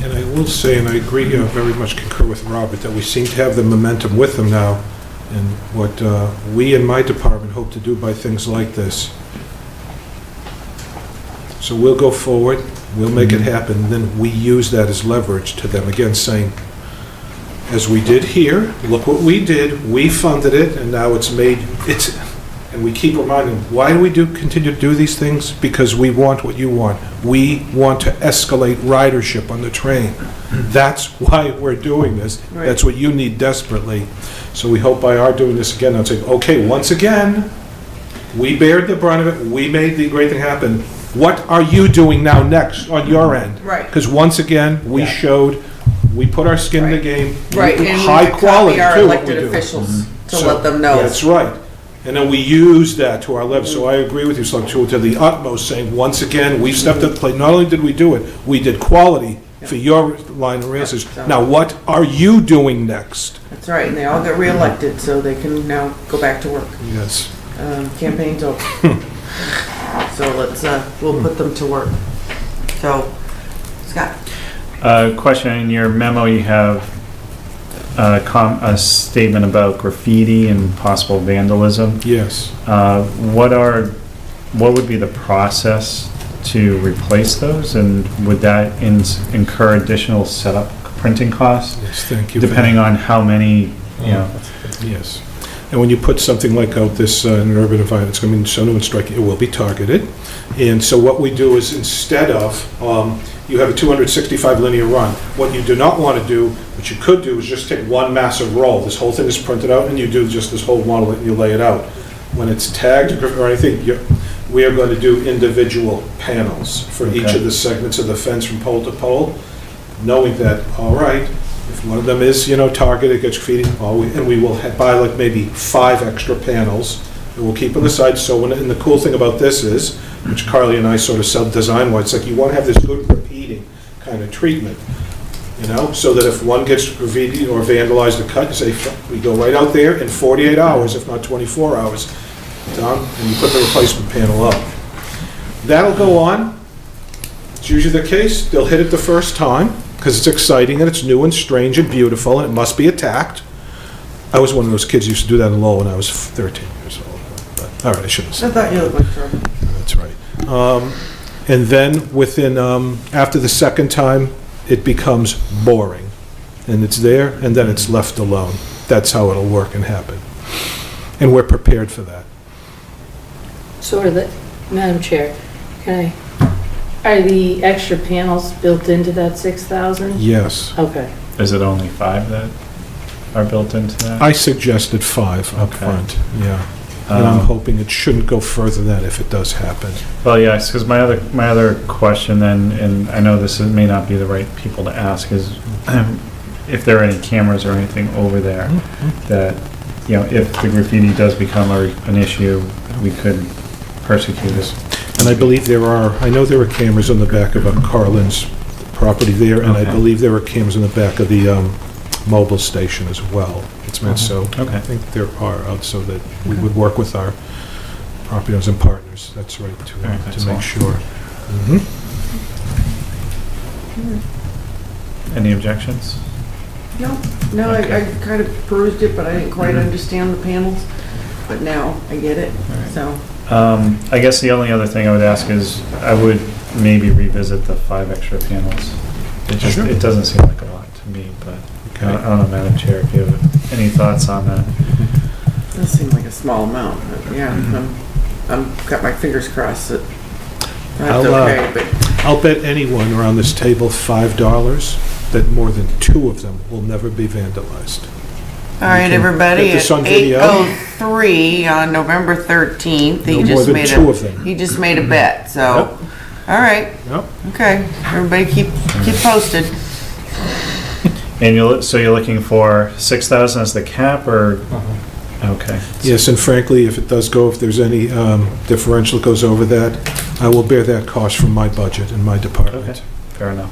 And I will say, and I agree, very much concur with Robert, that we seem to have the momentum with them now, and what we in my department hope to do by things like this. So we'll go forward, we'll make it happen, then we use that as leverage to them, again, saying, as we did here, look what we did, we funded it, and now and we keep reminding them, why do we continue to do these things? Because we want what you want. We want to escalate ridership on the train. That's why we're doing this. Right. That's what you need desperately. So we hope by our doing this again, I'll say, okay, once again, we bared the brunt of it, we made the great thing happen. What are you doing now next on your end? Right. Because once again, we showed, we put our skin in the game. Right, and High we quality, copy our too, what we elected do. officials to So, let them know. That's right. And then we use that to our leverage. So I agree with you, to the utmost, saying, once again, we stepped up to the plate. Not only did we do it, we did quality for your line of research. So- Now, what are you doing next? That's right, and they all get reelected, so they can now go back to work. Yes. Campaign's over. So we'll put them to work. So, Scott? Question, in your memo you have a statement about graffiti and possible vandalism. Yes. What would be the process to replace those, and would that incur additional setup printing costs? Yes, thank you. for Depending on how many, Yes. And when you put something like out this in an urban environment, it's going to be so new and striking, it will be targeted. And so what we do is, instead of, you have a 265 linear run, what you do not want to do, what you could do is just take one massive roll. This whole thing is printed out, and you do just this whole model and you lay it out. When it's tagged or anything, we are going to do individual panels for each Okay. of the segments of the fence from pole to pole, knowing that, all right, if one of them is, targeted, gets graffiti, and we will buy like maybe 5 extra panels, and we'll keep on the side. So and the cool thing about this is, which Carly and I sort of self-design-wise, it's like you want to have this good repeating kind of treatment, so that if one gets graffiti or vandalized or cut, you say, we go right out there in 48 hours, if not 24 hours, done, and you put the replacement panel up. That'll go on. It's usually the case. They'll hit it the first time, because it's exciting and it's new and strange and beautiful and it must be attacked. I was one of those kids who used to do that in Lowell when I was 13 years old. But, all right, I shouldn't say I thought you looked like trouble. that's right. And then after the second time, it becomes boring. And it's there, and then it's left alone. that's how it'll work and happen. And we're prepared for that. So Madam Chair, are the extra panels built into that 6,000? Yes. Okay. Is it only 5 that are built into that? I suggested 5 up Okay. front, yeah. And I'm hoping it shouldn't go further than that if it does happen. Well, yes, because my other question then, and I know may not be the right people to ask, is if there are any cameras or anything over there that, you know, if the graffiti does become an issue, we could persecute us. And I believe I know there are cameras on the back of Carlin's property there, and I Okay. believe there are cameras on the back of the mobile station as well. It's meant so. Okay. I think there are, so that we would work with our property owners and partners, that's right, All right, to excellent. make sure. Mhm. Any objections? No, I Okay. kind of perused it, but I didn't quite understand the panels, but now I get it, so. I guess the only other thing I would ask is, I would maybe revisit the 5 extra panels. Sure. It doesn't seem like a lot to me, but I don't know, Madam Chair, if you have any thoughts on that. Does seem like a small amount, but yeah, I'm got my fingers crossed that that's okay, but. I'll bet anyone around this table $5 that more than 2 of them will never be vandalized. All right, can everybody, get this at on video. 8:03 on November 13th, No more than 2 of them. he just made a bet, so, all right, Yep. okay, everybody keep posted. And so you're looking for 6,000 as the cap, or? Okay. Yes, and frankly, if there's any differential that goes over that, I will bear that cost from my budget and my Okay, department. fair enough.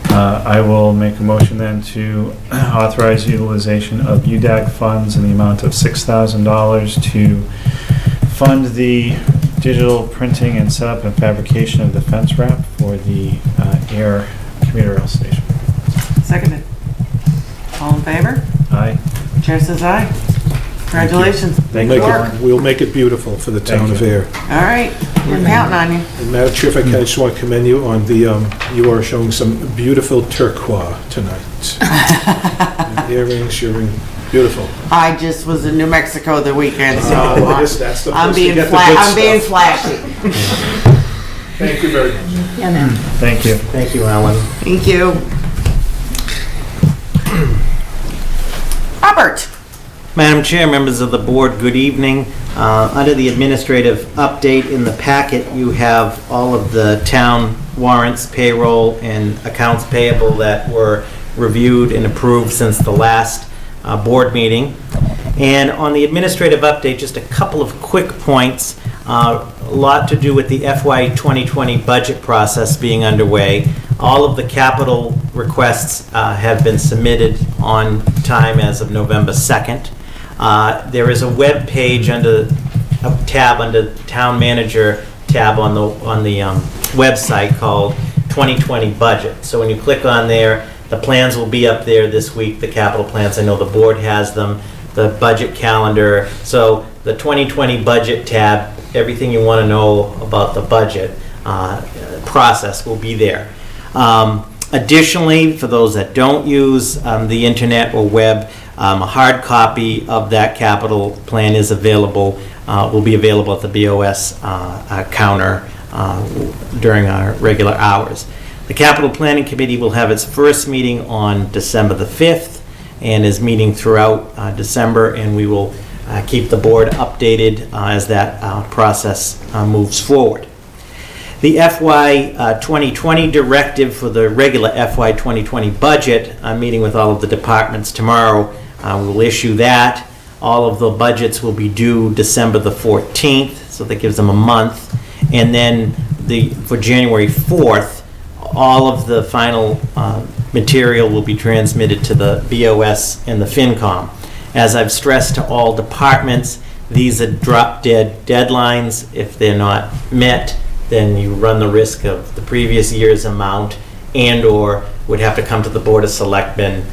I will make a motion then to authorize utilization of UDAG funds in the amount of $6,000 to fund the digital printing and setup and fabrication of the fence wrap for the Ayer commuter rail station. Seconded. All in favor? Aye. Chair says aye. Congratulations. Thank Good you. work. We'll make it beautiful for the town Thank of you. Ayer. All right, we're counting on you. And Madam Chair, if I can, I just want to commend you on you are showing some beautiful turquoise tonight. And earrings, beautiful. I just was in New Mexico the weekend, so That's the I'm place to being get the good I'm being stuff. flashy. Thank you very much. Yeah, no. Thank you. Thank you, Alan. Thank you. Robert? Madam Chair, members of the board, good evening. Under the administrative update in the packet, you have all of the town warrants, payroll, and accounts payable that were reviewed and approved since the last board meeting. And on the administrative update, just a couple of quick points. A lot to do with the FY 2020 budget process being underway. All of the capital requests have been submitted on time as of November 2nd. There is a web page under a tab under Town Manager tab on the website called 2020 Budget. So when you click on there, the plans will be up there this week, the capital plans. I know the board has them, the budget calendar. So the 2020 Budget tab, everything you want to know about the budget process will be there. Additionally, for those that don't use the internet or web, a hard copy of that capital plan is available, will be available at the BOS counter during our regular hours. The Capital Planning Committee will have its first meeting on December the 5th and is meeting throughout December, and we will keep the board updated as that process moves forward. The FY 2020 directive for the regular FY 2020 budget, I'm meeting with all of the departments tomorrow. We will issue that. All of the budgets will be due December the 14th, so that gives them a month. And then for January 4th, all of the final material will be transmitted to the BOS and the FinCom. As I've stressed to all departments, these are drop-dead deadlines. If they're not met, then you run the risk of the previous year's amount and/or would have to come to the Board of Selectmen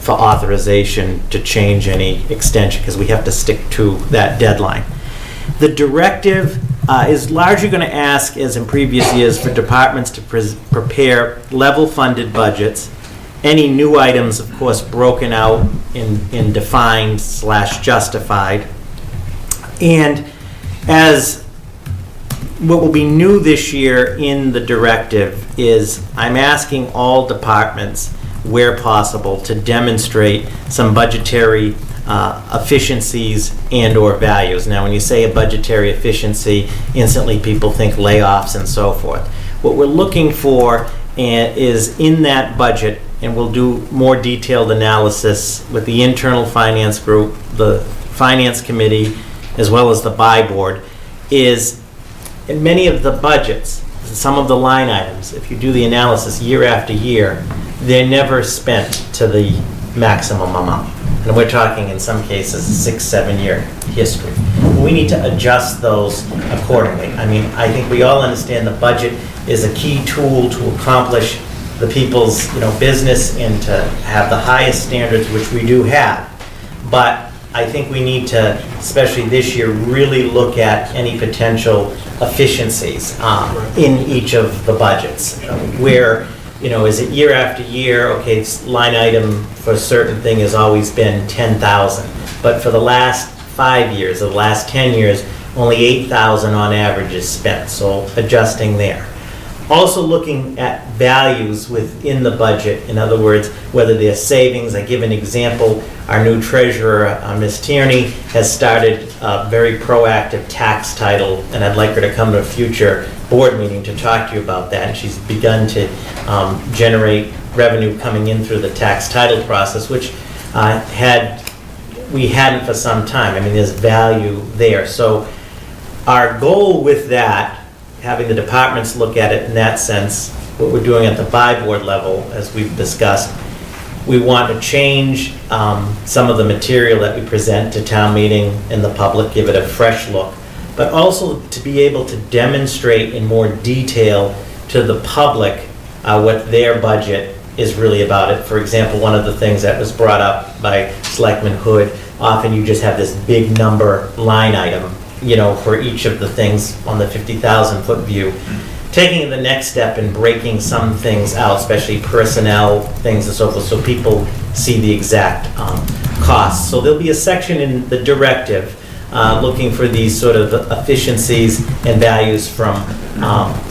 for authorization to change any extension, because we have to stick to that deadline. The directive is largely going to ask, as in previous years, for departments to prepare level-funded budgets Any new items, of course, broken out in defined / justified. And as what will be new this year in the directive is I'm asking all departments, where possible, to demonstrate some budgetary efficiencies and/or values. Now, when you say a budgetary efficiency, instantly people think layoffs and so forth. What we're looking for is in that budget, and we'll do more detailed analysis with the internal finance group, the finance committee, as well as the buy board, is in many of the budgets, some of the line items, if you do the analysis year after year, they're never spent to the maximum amount. And we're talking in some cases 6-7 year history. We need to adjust those accordingly. I mean, I think we all understand the budget is a key tool to accomplish the people's, business and to have the highest standards, which we do have. But I think we need to, especially this year, really look at any potential efficiencies in each of the budgets. Where, is it year after year, okay, line item for a certain thing has always been 10,000. But for the last 5 years, or the last 10 years, only 8,000 on average is spent. So adjusting there. Also looking at values within the budget. In other words, whether they're savings. I give an example. Our new treasurer, Ms. Tierney, has started a very proactive tax title, and I'd like her to come to a future board meeting to talk to you about that. And she's begun to generate revenue coming in through the tax title process, which we hadn't for some time. I mean, there's value there. So our goal with that, having the departments look at it in that sense, what we're doing at the buy board level, as we've discussed, we want to change some of the material that we present to town meeting and the public, give it a fresh look, but also to be able to demonstrate in more detail to the public what their budget is really about it. For example, one of the things that was brought up by Selectman Hood, often you just have this big number line item, for each of the things on the 50,000 foot view. Taking the next step and breaking some things out, especially personnel things and so forth, so people see the exact costs. So there'll be a section in the directive looking for these sort of efficiencies and values from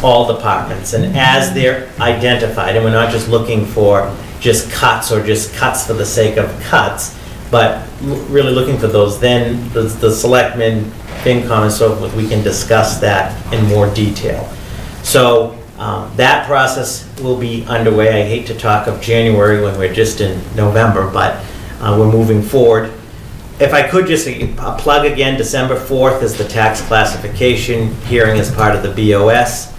all departments. And as they're identified, and we're not just looking for just cuts or just cuts for the sake of cuts, but really looking for those, then the selectmen, FinCom and so forth, we can discuss that in more detail. So that process will be underway. I hate to talk of January when we're just in November, but we're moving forward. If I could just plug again, December 4th is the tax classification hearing as part of the BOS.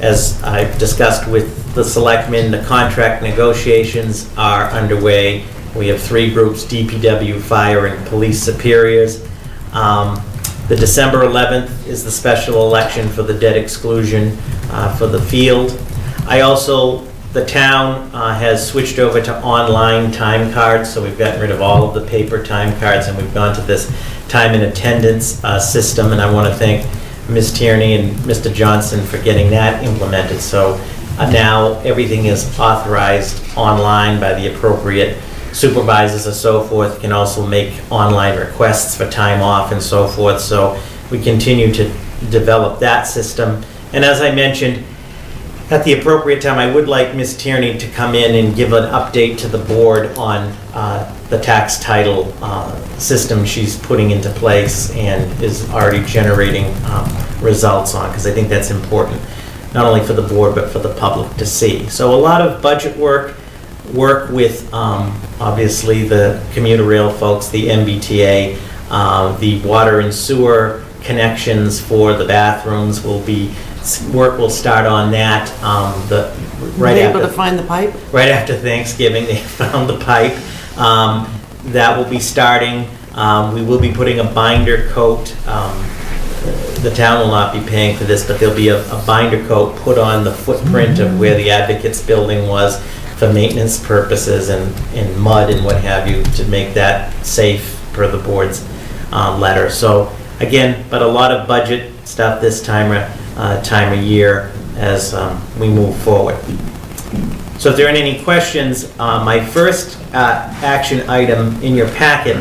As I've discussed with the selectmen, the contract negotiations are underway. We have 3 groups, DPW, fire, and police superiors. The December 11th is the special election for the debt exclusion for the field. The town has switched over to online time cards, so we've gotten rid of all of the paper time cards and we've gone to this time and attendance system, and I want to thank Ms. Tierney and Mr. Johnson for getting that implemented. So now everything is authorized online by the appropriate supervisors and so forth, can also make online requests for time off and so forth. So we continue to develop that system. And as I mentioned, at the appropriate time, I would like Ms. Tierney to come in and give an update to the board on the tax title system she's putting into place and is already generating results on, because I think that's important, not only for the board, but for the public to see. So a lot of budget work with obviously the commuter rail folks, the MBTA, the water and sewer connections for the bathrooms work will start on that. Were they able to find the pipe? Right after Thanksgiving, they found the pipe. That will be starting. We will be putting a binder coat. The town will not be paying for this, but there'll be a binder coat put on the footprint of where the Advocates building was for maintenance purposes and mud and what have you, to make that safe per the board's letter. So again, but a lot of budget stuff this time of year as we move forward. So if there aren't any questions, my first action item in your packet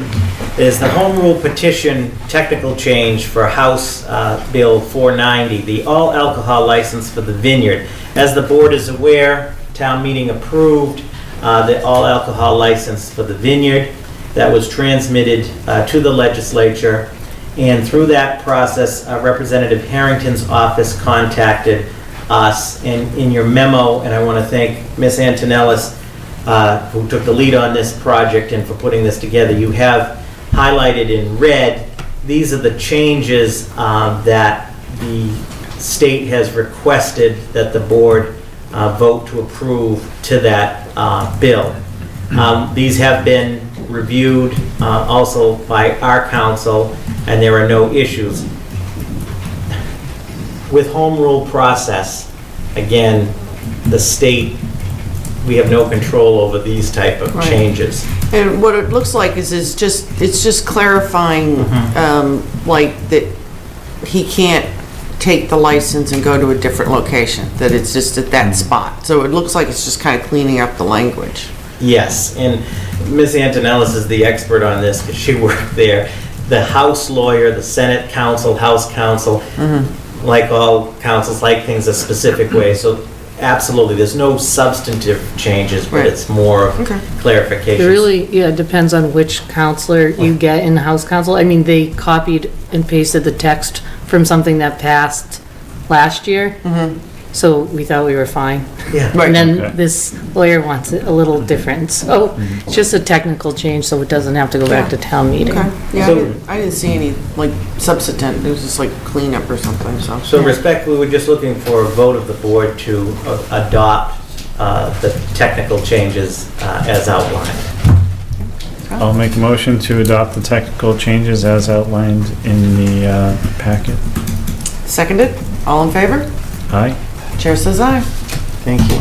is the home rule petition technical change for House Bill 490, the all alcohol license for the vineyard. As the board is aware, town meeting approved the all alcohol license for the vineyard. That was transmitted to the legislature, and through that process, Representative Harrington's office contacted us. And in your memo, and I want to thank Ms. Antonellis, who took the lead on this project and for putting this together, you have highlighted in red, these are the changes that the state has requested that the board vote to approve to that bill. These have been reviewed also by our council, and there are no issues. With home rule process, again, the state, we have no control over these type of Right. changes. And what it looks like is it's just clarifying, like that he can't take the license and go to a different location, that it's just at that spot. So it looks like it's just kind of cleaning up the language. Yes, and Ms. Antonellis is the expert on this because she worked there. The House lawyer, the Senate counsel, House counsel, like all councils, like things a specific way. So absolutely, there's no substantive changes, but Right. it's more of Okay. clarification. It really, yeah, depends on which counselor you get in House Council. I mean, they copied and pasted the text from something that passed last year. So we thought we were fine. Yeah. Right. And Okay. then this lawyer wants it a little different. So it's just a technical change, so it doesn't have to go back to town meeting. Okay, yeah, So- I didn't see any, like, substantive, it was just like cleanup or something, so. So respectfully, we're just looking for a vote of the board to adopt the technical changes as outlined. I'll make a motion to adopt the technical changes as outlined in the packet. Seconded, all in favor? Aye. Chair says aye. Thank you.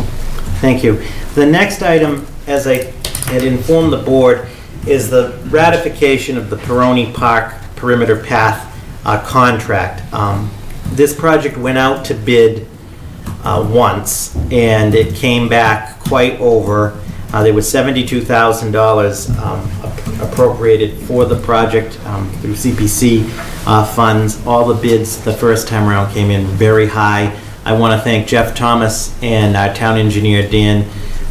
Thank you. The next item, as I had informed the board, is the ratification of the Peroni Park Perimeter Path contract. This project went out to bid once, and it came back quite over. There was $72,000 appropriated for the project through CPC funds. All the bids the first time around came in very high. I want to thank Jeff Thomas and our town engineer Dan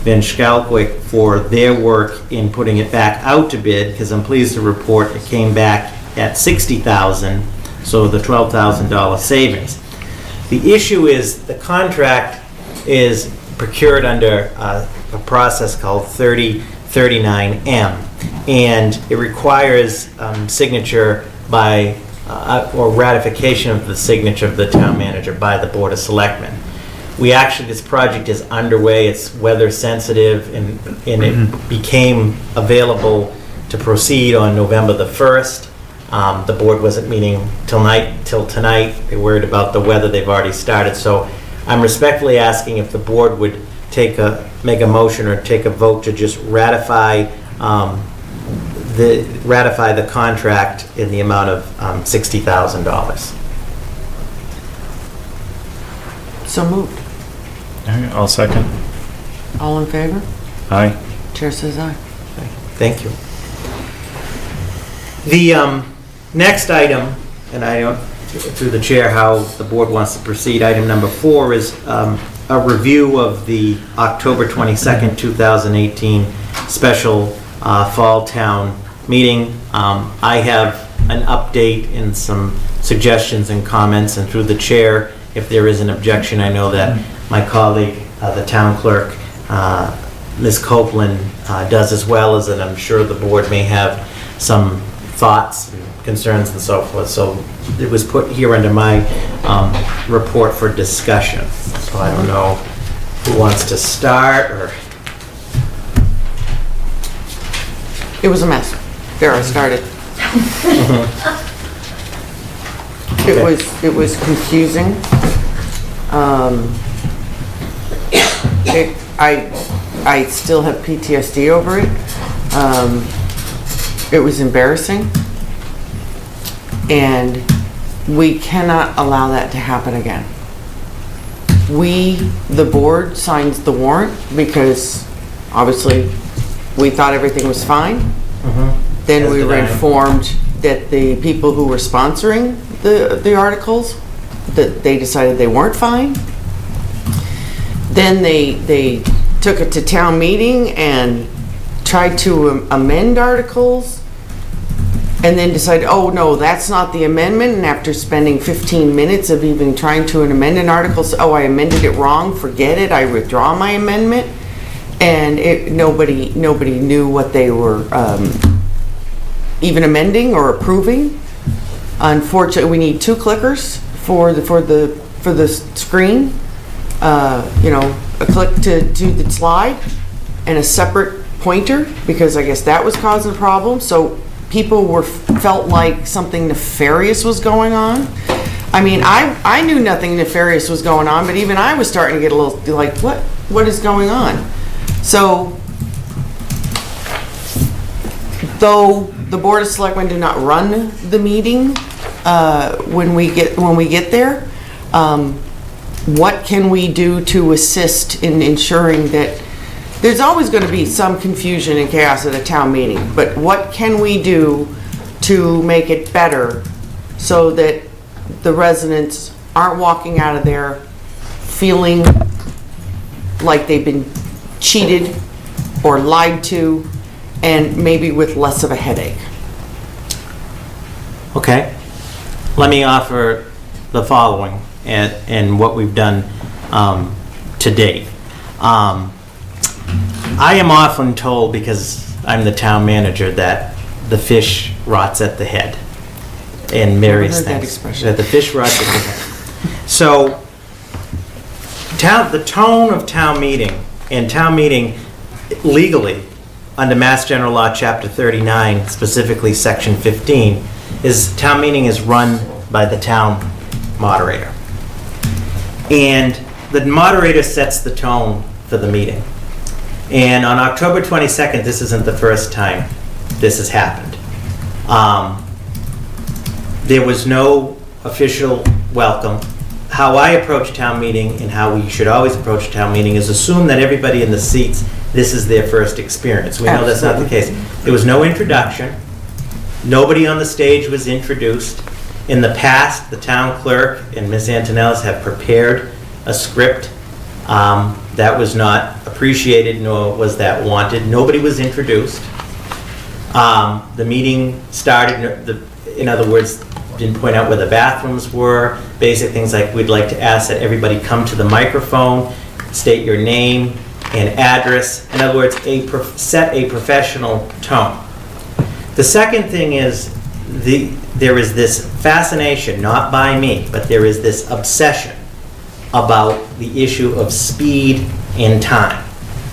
Van Schalkwyk for their work in putting it back out to bid, because I'm pleased to report it came back at $60,000, so the $12,000 savings. The issue is the contract is procured under a process called 3039M, and it requires signature by or ratification of the signature of the town manager by the Board of Selectmen. This project is underway, it's weather sensitive, and it became available to proceed on November the 1st. The board wasn't meeting till tonight. They're worried about the weather, they've already started. So I'm respectfully asking if the board would make a motion or take a vote to just ratify the contract in the amount of $60,000. So moved. All right, I'll second. All in favor? Aye. Chair says aye. Thank you. The next item, and I don't, through the chair, how the board wants to proceed, item number 4 is a review of the October 22nd, 2018 special fall town meeting. I have an update and some suggestions and comments, and through the chair, if there is an objection, I know that my colleague, the town clerk, Ms. Copeland, does as well, as, and I'm sure the board may have some thoughts, concerns, and so forth. So it was put here under my report for discussion. So I don't know who wants to start, or... It was a mess. There, I started. It was confusing. I still have PTSD over it. It was embarrassing. And we cannot allow that to happen again. the board signs the warrant because obviously we thought everything was fine. Then As we did were I. informed that the people who were sponsoring the articles, that they decided they weren't fine. Then they took it to town meeting and tried to amend articles, and then decided, oh no, that's not the amendment, and after spending 15 minutes of even trying to amend an article, so, oh, I amended it wrong, forget it, I withdraw my amendment, and nobody knew what they were even amending or approving. Unfortunately, we need 2 clickers for the screen, you know, a click to the slide and a separate pointer, because I guess that was causing a problem. So people felt like something nefarious was going on. I mean, I knew nothing nefarious was going on, but even I was starting to get a little like, what is going on? So, though the Board of Selectmen do not run the meeting when we get there, what can we do to assist in ensuring that there's always going to be some confusion and chaos at a town meeting, but what can we do to make it better so that the residents aren't walking out of there feeling like they've been cheated or lied to, and maybe with less of a headache? Okay. Let me offer the following and what we've done to date. I am often told, because I'm the town manager, that the fish rots at the head and various Never heard that things. expression. That the fish rots at the head. So, the tone of town meeting legally, under Mass General Law, Chapter 39, specifically Section 15, is town meeting is run by the town moderator. And the moderator sets the tone for the meeting. And on October 22nd, this isn't the first time this has happened. There was no official welcome. How I approach town meeting and how we should always approach town meeting is assume that everybody in the seats, this is their first experience. We know that's not the case. There was no introduction. Nobody on the stage was introduced. In the past, the town clerk and Ms. Antonellis have prepared a script that was not appreciated, nor was that wanted. Nobody was introduced. The meeting started, in other words, didn't point out where the bathrooms were, basic things like we'd like to ask that everybody come to the microphone, state your name and address. In other words, set a professional tone. The second thing is there is this fascination, not by me, but there is this obsession about the issue of speed and time.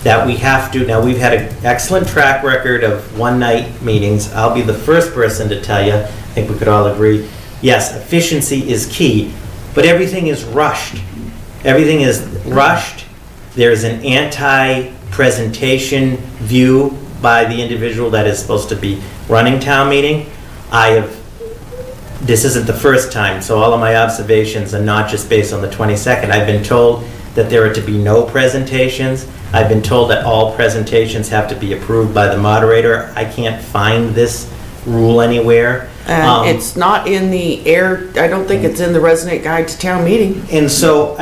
That we have to, now we've had an excellent track record of one-night meetings. I'll be the first person to tell you, I think we could all agree, yes, efficiency is key, but everything is rushed. Everything is rushed. There's an anti-presentation view by the individual that is supposed to be running town meeting. This isn't the first time, so all of my observations are not just based on the 22nd. I've been told that there are to be no presentations. I've been told that all presentations have to be approved by the moderator. I can't find this rule anywhere. And it's not in the I don't think it's in the resident guide to town meeting. And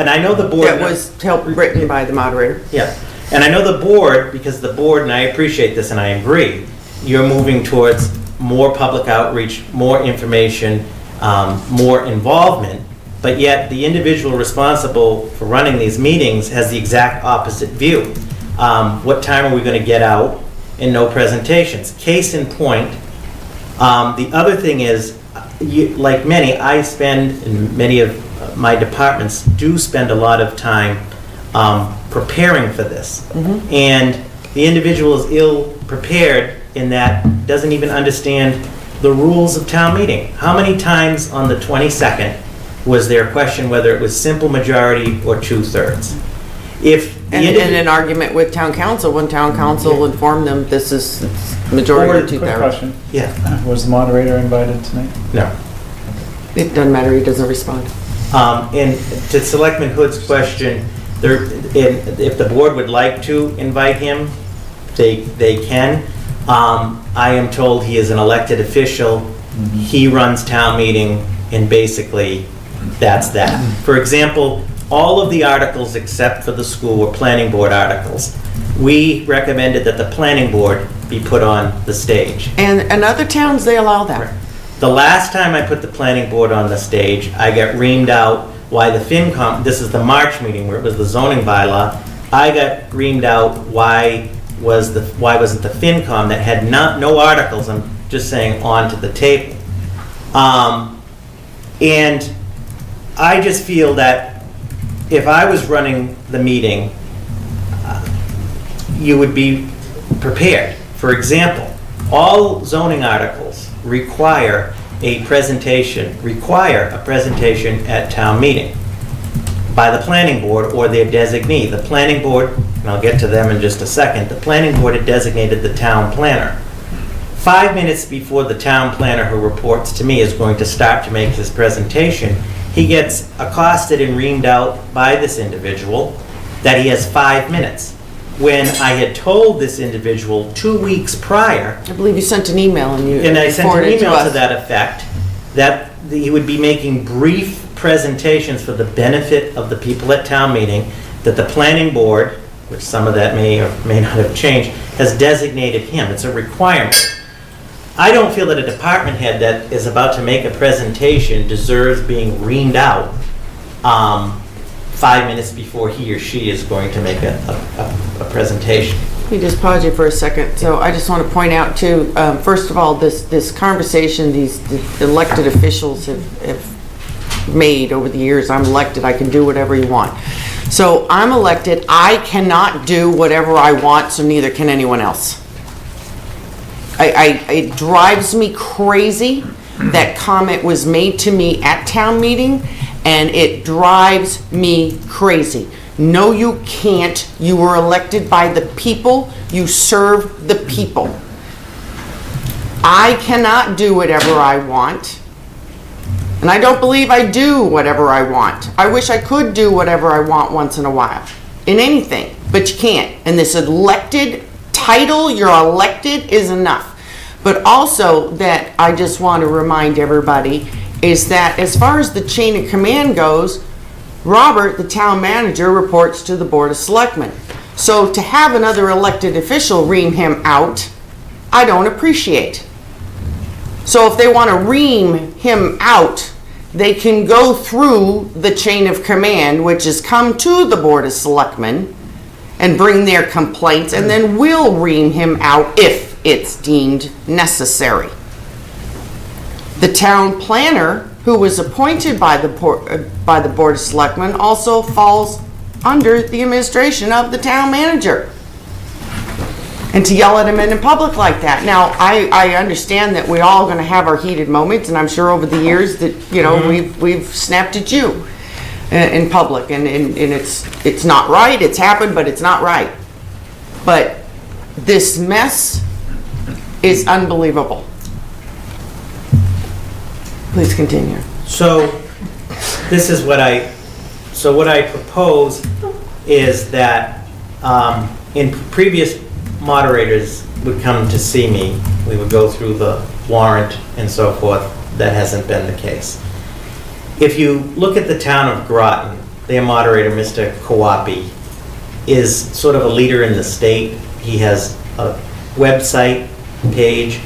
I know the board... That was written by the moderator. Yeah, and I know the board, because the board, and I appreciate this and I agree, you're moving towards more public outreach, more information, more involvement, but yet the individual responsible for running these meetings has the exact opposite view. What time are we going to get out and no presentations? Case in point, the other thing is, like many, I spend, and many of my departments do spend a lot of time preparing for this. And the individual is ill-prepared in that doesn't even understand the rules of town meeting. How many times on the 22nd was there a question whether it was simple majority or 2/3? And an argument with town council, when town council informed them this is majority of 2/3. Quick question. Yeah. Was the moderator invited tonight? No. It doesn't matter, he doesn't respond. And to Selectman Hood's question, if the board would like to invite him, they can. I am told he is an elected official. He runs town meeting, and basically, that's that. For example, all of the articles except for the school were planning board articles. We recommended that the planning board be put on the stage. And in other towns, they allow that. The last time I put the planning board on the stage, I got reamed out why the FinCom, this is the March meeting where it was the zoning bylaw, I got reamed out why wasn't the FinCom that had no articles, I'm just saying, onto the table. And I just feel that if I was running the meeting, you would be prepared. For example, all zoning articles require a presentation at town meeting by the planning board or their designee. The planning board, and I'll get to them in just a second, the planning board had designated the town planner. 5 minutes before the town planner, who reports to me, is going to start to make his presentation, he gets accosted and reamed out by this individual that he has 5 minutes. When I had told this individual 2 weeks prior, I believe you sent an email and I sent an forwarded email to us. that effect, that he would be making brief presentations for the benefit of the people at town meeting, that the planning board, which some of that may or may not have changed, has designated him. It's a requirement. I don't feel that a department head that is about to make a presentation deserves being reamed out 5 minutes before he or she is going to make a presentation. Let me just pause you for a second. So I just want to point out too, first of all, this conversation the elected officials have made over the years. I'm elected, I can do whatever you want. So I'm elected, I cannot do whatever I want, so neither can anyone else. It drives me crazy that comment was made to me at town meeting, and it drives me crazy. No, you can't. You were elected by the people. You serve the people. I cannot do whatever I want. And I don't believe I do whatever I want. I wish I could do whatever I want once in a while. In anything. But you can't. And this elected title, you're elected, is enough. But also that I just want to remind everybody is that as far as the chain of command goes, Robert, the town manager, reports to the Board of Selectmen. So to have another elected official ream him out, I don't appreciate. So if they want to ream him out, they can go through the chain of command, which has come to the Board of Selectmen, and bring their complaints, and then we'll ream him out if it's deemed necessary. The town planner, who was appointed by the Board of Selectmen, also falls under the administration of the town manager. And to yell at him in public like that. Now, I understand that we're all going to have our heated moments, and I'm sure over the years that, you know, we've snapped at you in public, and it's not right. It's happened, but it's not right. But this mess is unbelievable. Please continue. So this is what I propose is that in previous moderators would come to see me, we would go through the warrant and so forth. That hasn't been the case. If you look at the town of Groton, their moderator, Mr. Kawapi, is sort of a leader in the state. He has a website page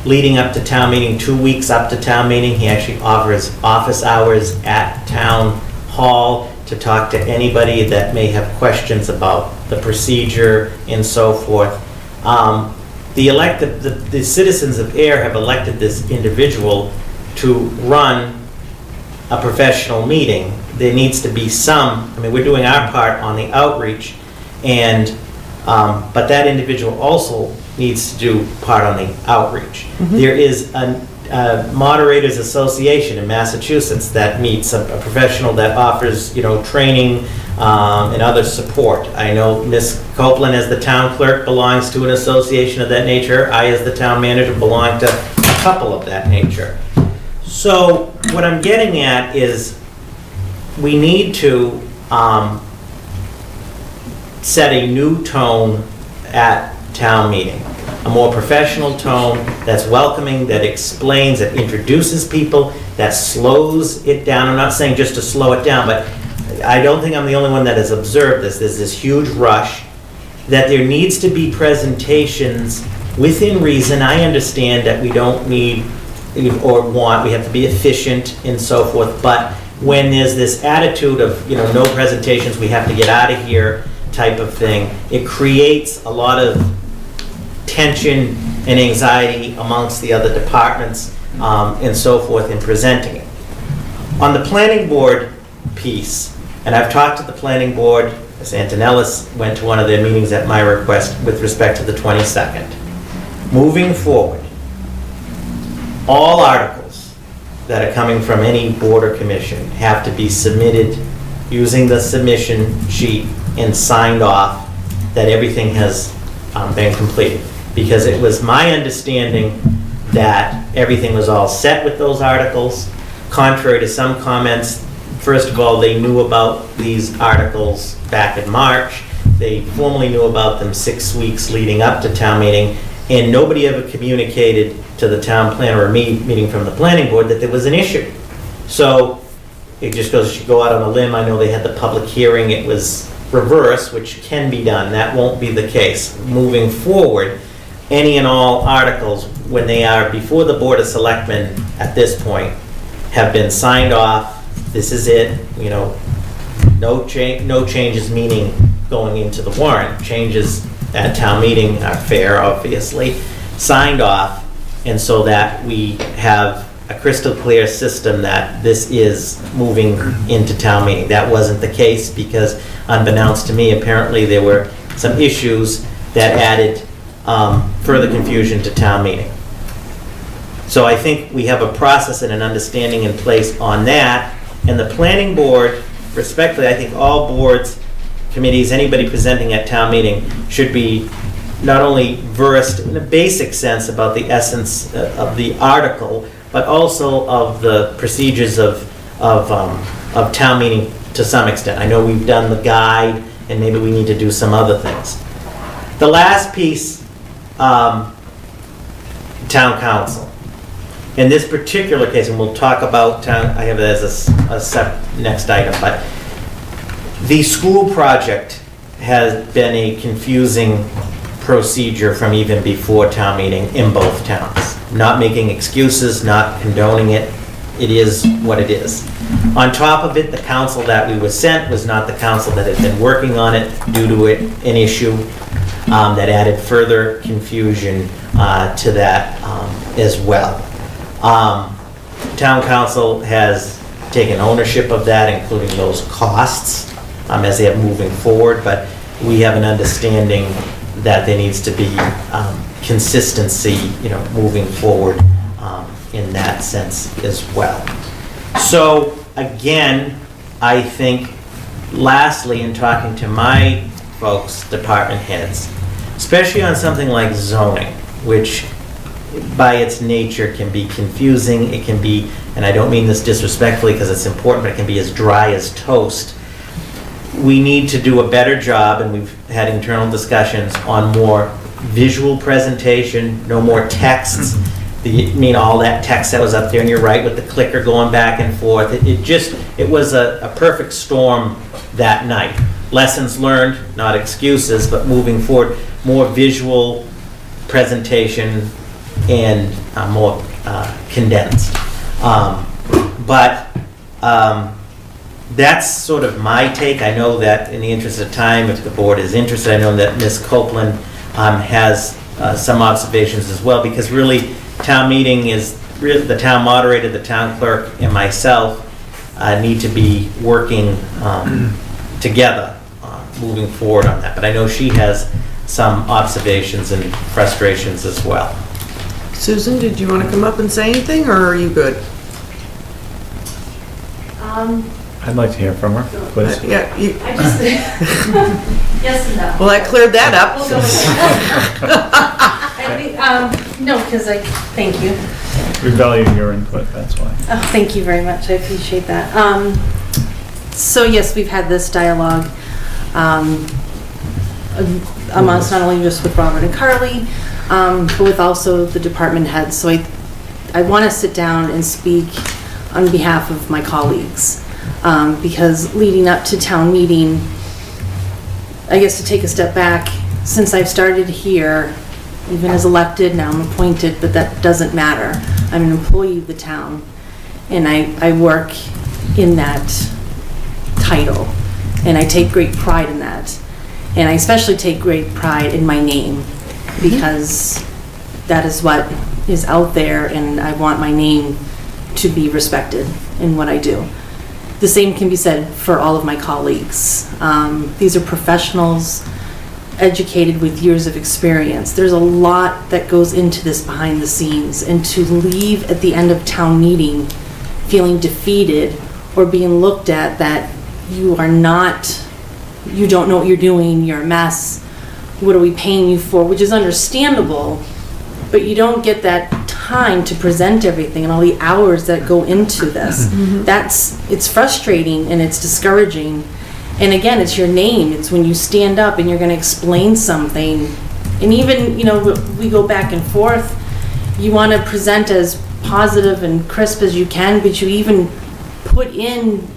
leading up to town meeting, 2 weeks up to town meeting. He actually offers office hours at town hall to talk to anybody that may have questions about the procedure and so forth. The citizens of Ayer have elected this individual to run a professional meeting. There needs to be some, I mean, we're doing our part on the outreach, and but that individual also needs to do part on the outreach. There is a Moderators Association in Massachusetts that meets a professional that offers, you know, training and other support. I know Ms. Copeland, as the town clerk, belongs to an association of that nature. I, as the town manager, belong to a couple of that nature. So what I'm getting at is we need to set a new tone at town meeting. A more professional tone that's welcoming, that explains, that introduces people, that slows it down. I'm not saying just to slow it down, but I don't think I'm the only one that has observed this. There's this huge rush, that there needs to be presentations within reason. I understand that we don't need or want, we have to be efficient and so forth, but when there's this attitude of, no presentations, we have to get out of here type of thing, it creates a lot of tension and anxiety amongst the other departments and so forth in presenting it. On the planning board piece, and I've talked to the planning board, Ms. Antonellis went to one of their meetings at my request with respect to the 22nd. Moving forward, all articles that are coming from any board or commission have to be submitted using the submission sheet and signed off that everything has been completed. Because it was my understanding that everything was all set with those articles, contrary to some comments. First of all, they knew about these articles back in March. They formally knew about them 6 weeks leading up to town meeting, and nobody ever communicated to the town planner or me, meeting from the planning board, that there was an issue. So it just goes, you go out on a limb. I know they had the public hearing. It was reverse, which can be done. That won't be the case. Moving forward, any and all articles, when they are before the Board of Selectmen at this point, have been signed off. This is it, no changes, meaning going into the warrant. Changes at town meeting are fair, obviously, signed off, and so that we have a crystal clear system that this is moving into town meeting. That wasn't the case because, unbeknownst to me, apparently there were some issues that added further confusion to town meeting. So I think we have a process and an understanding in place on that. And the planning board, respectfully, I think all boards, committees, anybody presenting at town meeting should be not only versed in a basic sense about the essence of the article, but also of the procedures of town meeting to some extent. I know we've done the guide, and maybe we need to do some other things. The last piece, town council. In this particular case, and we'll talk about town, I have it as a next item, but the school project has been a confusing procedure from even before town meeting in both towns. Not making excuses, not condoning it. It is what it is. On top of it, the council that we were sent was not the council that had been working on it due to an issue that added further confusion to that as well. Town council has taken ownership of that, including those costs as they are moving forward, but we have an understanding that there needs to be consistency, moving forward in that sense as well. So again, I think lastly, in talking to my folks, department heads, especially on something like zoning, which by its nature can be confusing, it can be, and I don't mean this disrespectfully because it's important, but it can be as dry as toast. We need to do a better job, and we've had internal discussions on more visual presentation, no more texts. All that text that was up there, and you're right, with the clicker going back and forth. It was a perfect storm that night. Lessons learned, not excuses, but moving forward, more visual presentation and more condensed. That's sort of my take. I know that in the interest of time, if the board is interested, I know that Ms. Copeland has some observations as well, because really town meeting is, the town moderator, the town clerk, and myself need to be working together moving forward on that. But I know she has some observations and frustrations as well. Susan, did you want to come up and say anything, or are you good? I'd like to hear from her, please. Yeah. I just, yes and no. Well, that cleared that up. We'll go with that. I think, no, because thank you. We value your input, that's why. Oh, thank you very much, I appreciate that. So yes, we've had this dialogue amongst not only just with Robert and Carly, but with also the department heads. So I want to sit down and speak on behalf of my colleagues, because leading up to town meeting, I guess to take a step back, since I've started here, even as elected, now I'm appointed, but that doesn't matter. I'm an employee of the town, and I work in that title, and I take great pride in that. And I especially take great pride in my name, because that is what is out there, and I want my name to be respected in what I do. The same can be said for all of my colleagues. These are professionals, educated with years of experience. There's a lot that goes into this behind the scenes, and to leave at the end of town meeting feeling defeated or being looked at that you are not, you don't know what you're doing, you're a mess, what are we paying you for, which is understandable, but you don't get that time to present everything and all the hours that go into this. It's frustrating and it's discouraging. And again, it's your name. It's when you stand up and you're going to explain something. And even, we go back and forth. You want to present as positive and crisp as you can, but you even put in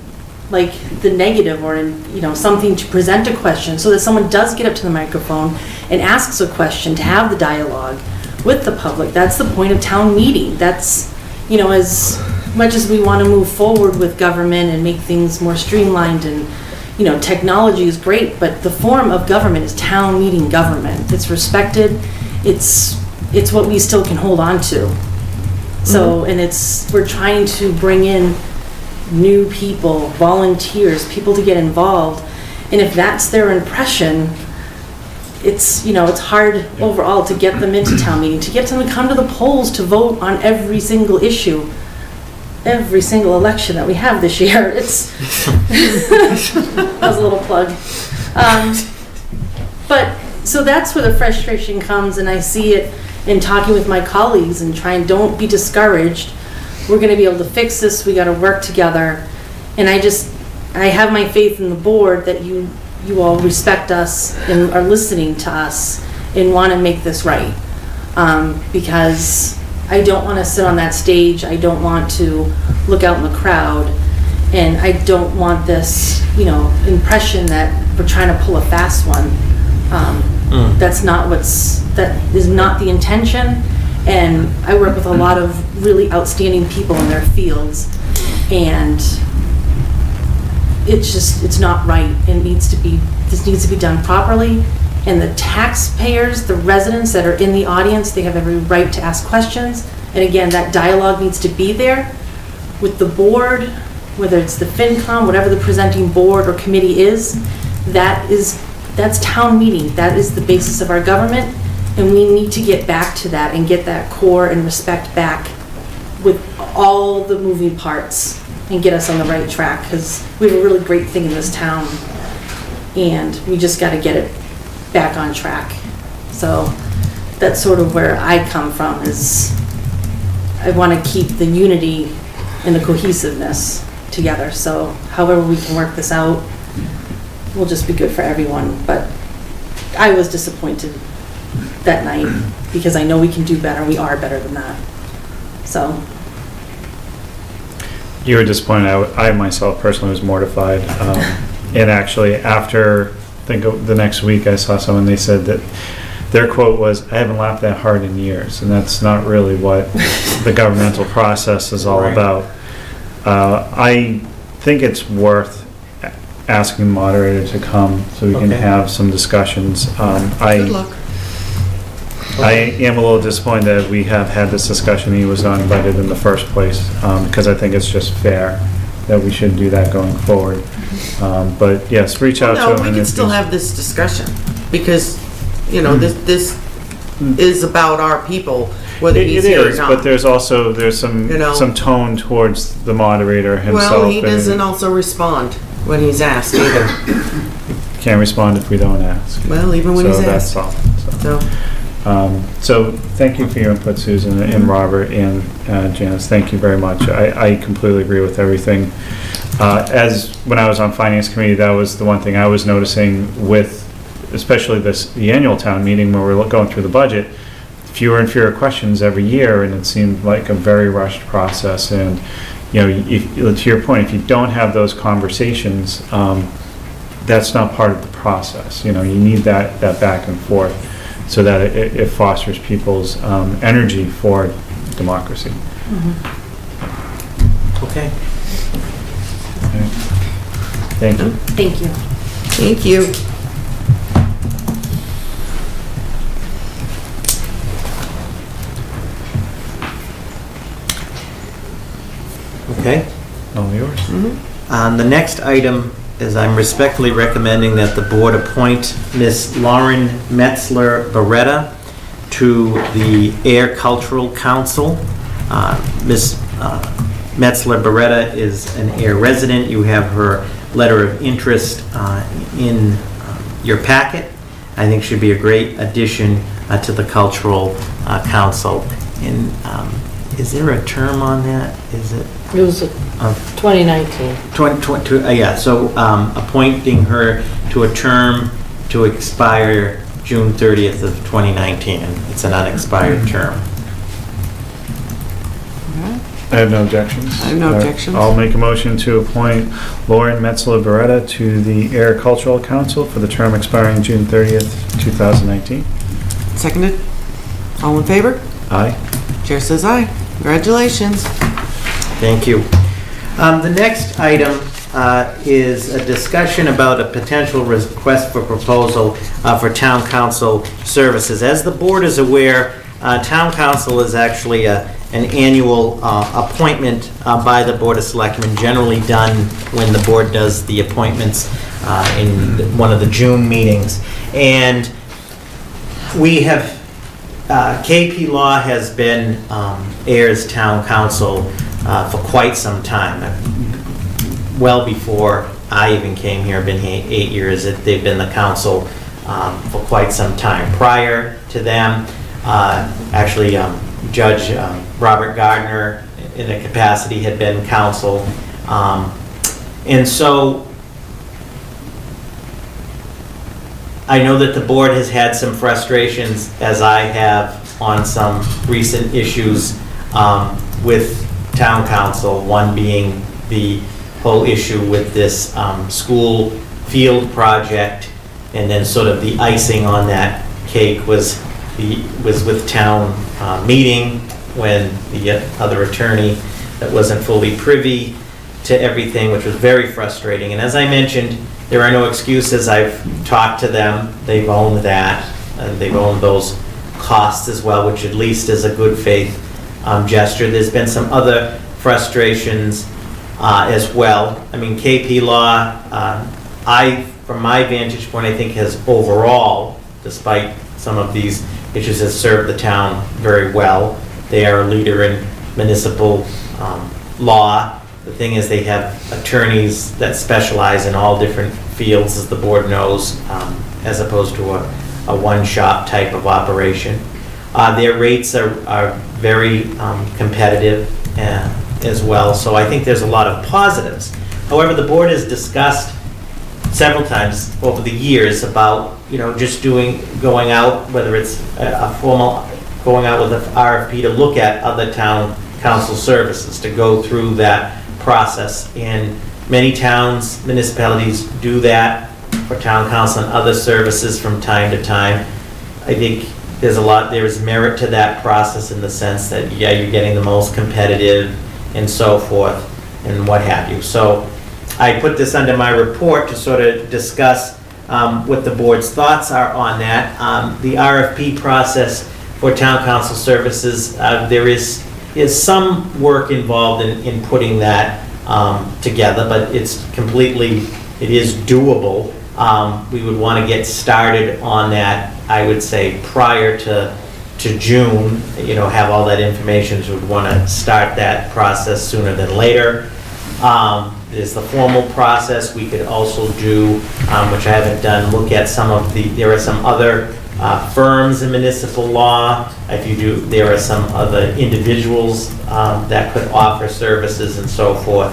like the negative or something to present a question so that someone does get up to the microphone and asks a question, to have the dialogue with the public. That's the point of town meeting. That's, as much as we want to move forward with government and make things more streamlined, and technology is great, but the form of government is town meeting government. It's respected. It's what we still can hold on to. So, and we're trying to bring in new people, volunteers, people to get involved. And if that's their impression, it's hard overall to get them into town meeting, to get them to come to the polls to vote on every single issue, every single election that we have this year. That was a little plug. But so that's where the frustration comes, and I see it in talking with my colleagues and don't be discouraged. We're going to be able to fix this. We got to work together. And I have my faith in the board that you all respect us and are listening to us and want to make this right. Because I don't want to sit on that stage. I don't want to look out in the crowd. And I don't want this, impression that we're trying to pull a fast one. That is not the intention. And I work with a lot of really outstanding people in their fields, and it's not right. This needs to be done properly. And the taxpayers, the residents that are in the audience, they have every right to ask questions. And again, that dialogue needs to be there with the board, whether it's the FinCom, whatever the presenting board or committee is. That's town meeting. That is the basis of our government. And we need to get back to that and get that core and respect back with all the moving parts and get us on the right track, because we have a really great thing in this town and we just got to get it back on track. So that's sort of where I come from, is I want to keep the unity and the cohesiveness together. So however we can work this out will just be good for everyone. But I was disappointed that night, because I know we can do better. We are better than that. So. You were disappointed. I myself personally was mortified. And actually, after, I think the next week, I saw someone, they said that their quote was, "I haven't laughed that hard in years." And that's not really what the governmental process is all about. I think it's worth asking the moderator to come so we can have some discussions. Good luck. I am a little disappointed that we have had this discussion. He was not invited in the first place, because I think it's just fair that we should do that going forward. But yes, reach out to him. No, we can still have this discussion, because, this is about our people, whether he's here or not. But there's some tone towards the moderator himself. Well, he doesn't also respond when he's asked either. Can't respond if we don't ask. Well, even when he's asked. So that's all. So, So thank you for your input, Susan and Robert and Janice. Thank you very much. I completely agree with everything. As when I was on Finance Committee, that was the one thing I was noticing with, especially the annual town meeting where we're going through the budget, fewer and fewer questions every year, and it seemed like a very rushed process. And, you know, to your point, if you don't have those conversations, that's not part of the process. You know, you need that back and forth so that it fosters people's energy for democracy. Okay. Thank you. Thank you. Thank you. Okay. All yours. The next item is I'm respectfully recommending that the board appoint Ms. Lauren Metzler-Beretta to the Ayer Cultural Council. Ms. Metzler-Beretta is an Ayer resident. You have her letter of interest in your packet. I think she'd be a great addition to the Cultural Council. And is there a term on that? Is it? It was 2019. Yeah, so appointing her to a term to expire June 30th of 2019. It's an unexpired term. I have no objections. I have no objections. I'll make a motion to appoint Lauren Metzler-Beretta to the Ayer Cultural Council for the term expiring June 30th, 2019. Seconded? All in favor? Aye. Chair says aye. Congratulations. Thank you. The next item is a discussion about a potential request for proposal for town council services. As the board is aware, town council is actually an annual appointment by the Board of Selectmen, generally done when the board does the appointments in one of the June meetings. And we have, KP Law has been Ayer's town council for quite some time, well before I even came here. Been here 8 years. They've been the council for quite some time. Prior to them, actually, Judge Robert Gardner, in a capacity, had been counsel. And so I know that the board has had some frustrations, as I have, on some recent issues with town council, one being the whole issue with this school field project, and then sort of the icing on that cake was with town meeting, when the other attorney that wasn't fully privy to everything, which was very frustrating. And as I mentioned, there are no excuses. I've talked to them. They've owned that, and they've owned those costs as well, which at least is a good faith gesture. There's been some other frustrations as well. I mean, KP Law, from my vantage point, I think has overall, despite some of these issues, has served the town very well. They are a leader in municipal law. The thing is, they have attorneys that specialize in all different fields, as the board knows, as opposed to a one-shop type of operation. Their rates are very competitive as well, so I think there's a lot of positives. However, the board has discussed several times over the years about, just going out, whether it's a formal, going out with an RFP to look at other town council services, to go through that process. And many towns, municipalities do that for town council and other services from time to time. I think there is merit to that process in the sense that, yeah, you're getting the most competitive and so forth and what have you. So I put this under my report to sort of discuss what the board's thoughts are on that. The RFP process for town council services, there is some work involved in putting that together, but it is doable. We would want to get started on that, I would say, prior to June, have all that information. So we'd want to start that process sooner than later. There's the formal process. We could also do, which I haven't done, look at there are some other firms in municipal law. If you do, there are some other individuals that could offer services and so forth.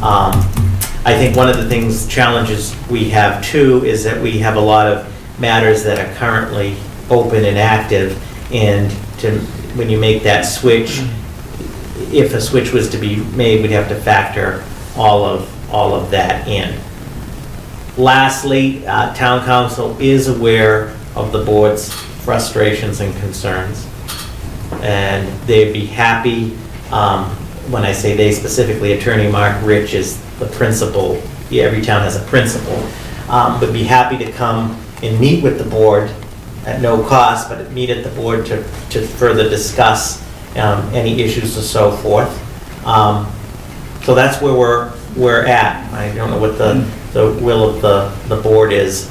I think one of the things, challenges we have too, is that we have a lot of matters that are currently open and active, and when you make that switch, if a switch was to be made, we'd have to factor all of that in. Lastly, town council is aware of the board's frustrations and concerns, and they'd be happy, when I say they specifically, Attorney Mark Rich is the principal, every town has a principal, would be happy to come and meet with the board at no cost, but meet at the board to further discuss any issues and so forth. So that's where we're at. I don't know what the will of the board is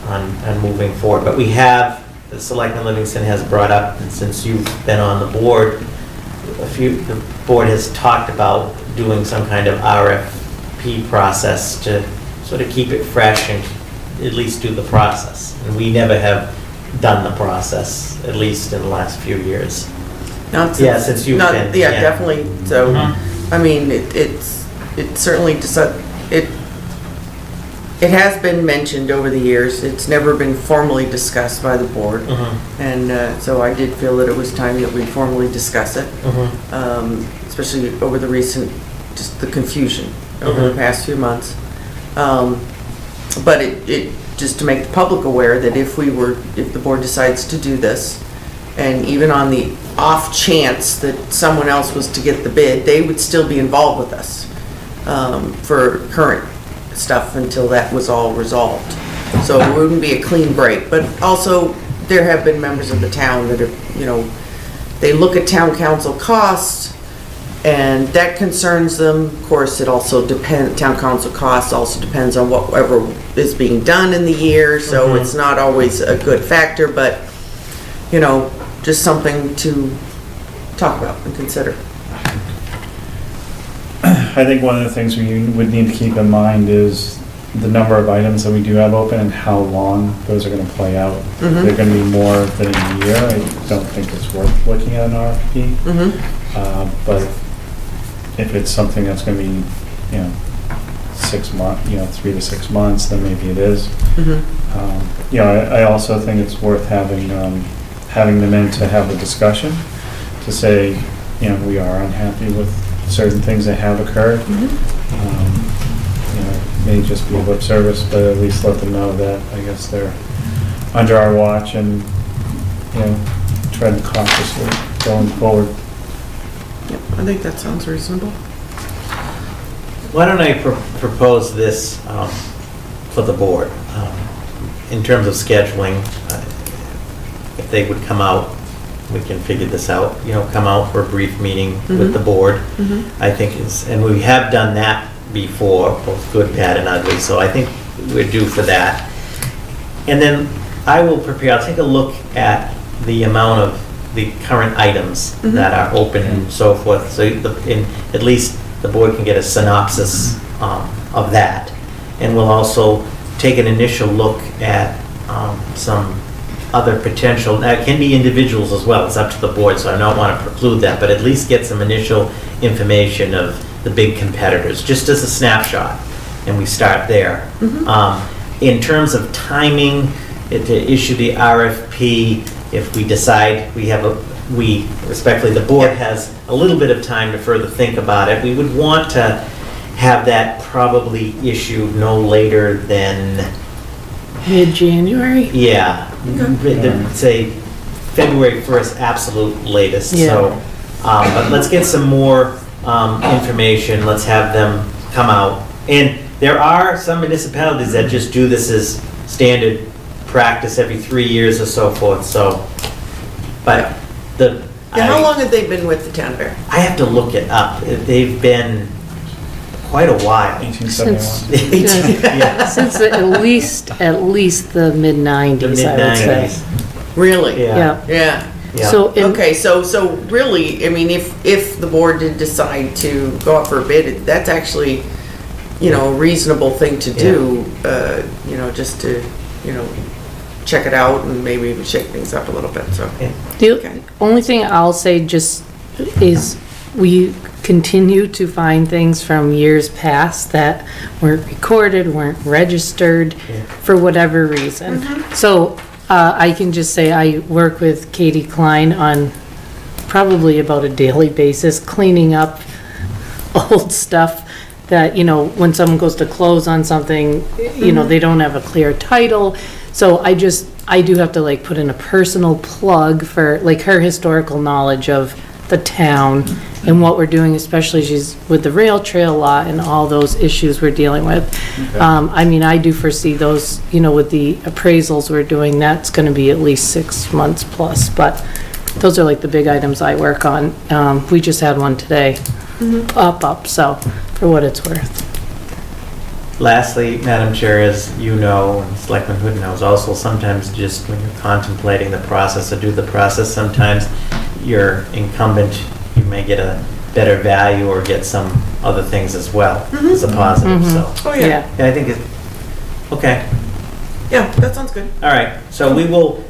on moving forward, but we have, the Selectman Livingston has brought up, and since you've been on the board, the board has talked about doing some kind of RFP process to sort of keep it fresh and at least do the process. And we never have done the process, at least in the last few years. Not since- Yeah, since you've not- been, Yeah, yeah. definitely, so, I mean, it certainly, it has been mentioned over the years, it's never been formally discussed by the board, and so I did feel that it was time that we formally discuss it, especially over the recent, just the confusion over the past few months. But it, just to make the public aware that if the board decides to do this, and even on the off chance that someone else was to get the bid, they would still be involved with us for current stuff until that was all resolved. So it wouldn't be a clean break. But also, there have been members of the town that are, they look at town council costs, and that concerns them. Of course, it also depends, town council costs also depends on whatever is being done in the year, so it's not always a good factor, but, just something to talk about and consider. I think one of the things we would need to keep in mind is the number of items that we do have open and how long those are going to play out. They're going to be more than a year. I don't think it's worth looking at an RFP. But if it's something that's going to be, 6 months, 3 to 6 months, then maybe it is. I also think it's worth having them in to have a discussion, to say, we are unhappy with certain things that have occurred. It may just be lip service, but at least let them know that, I guess, they're under our watch and, tread cautiously going forward. Yep, I think that sounds reasonable. Why don't I propose this for the board, in terms of scheduling, if they would come out, we can figure this out, come out for a brief meeting with the board. I think and we have done that before, both good, bad, and ugly, so I think we're due for that. And then I'll take a look at the amount of the current items that are open and so forth, so at least the board can get a synopsis of that. And we'll also take an initial look at some other potential, now it can be individuals as well, it's up to the board, so I don't want to preclude that, but at least get some initial information of the big competitors, just as a snapshot, and we start there. In terms of timing, to issue the RFP, if we decide respectfully, the board has a little bit of time to further think about it, we would want to have that probably issued no later than Mid-January? Say February 1st, absolute latest. Yeah. So, but let's get some more information. Let's have them come out. And there are some municipalities that just do this as standard practice every 3 years or so forth. So, but How long have they been with the town fair? I have to look it up. They've been quite a while. 1871. Yeah. Since at least the mid-90s, The I would say. mid-90s. Really? Yeah. Yeah. Yeah. So, Okay, so really, I mean, if the board did decide to go out for a bid, that's actually, a reasonable thing to do, just to, check it out and maybe even shake things up a little bit, so. The Okay. only thing I'll say just is we continue to find things from years past that weren't recorded, weren't registered for whatever reason. So I can just say I work with Katie Klein on probably about a daily basis, cleaning up old stuff that, you know, when someone goes to close on something, you know, they don't have a clear title. So I do have to like put in a personal plug for like her historical knowledge of the town and what we're doing, especially she's with the rail trail law and all those issues we're dealing with. I mean, I do foresee those, you know, with the appraisals we're doing, that's gonna be at least 6 months plus, but those are like the big items I work on. We just had one today, up, so for what it's worth. Lastly, Madam Chair, as you know, and Selectman Hood knows also, sometimes just when you're contemplating the process or do the process, sometimes your incumbent, you may get a better value or get some other things as well as a positive, so. Oh, yeah. Yeah, I think okay. Yeah, that sounds good. All right, so we will,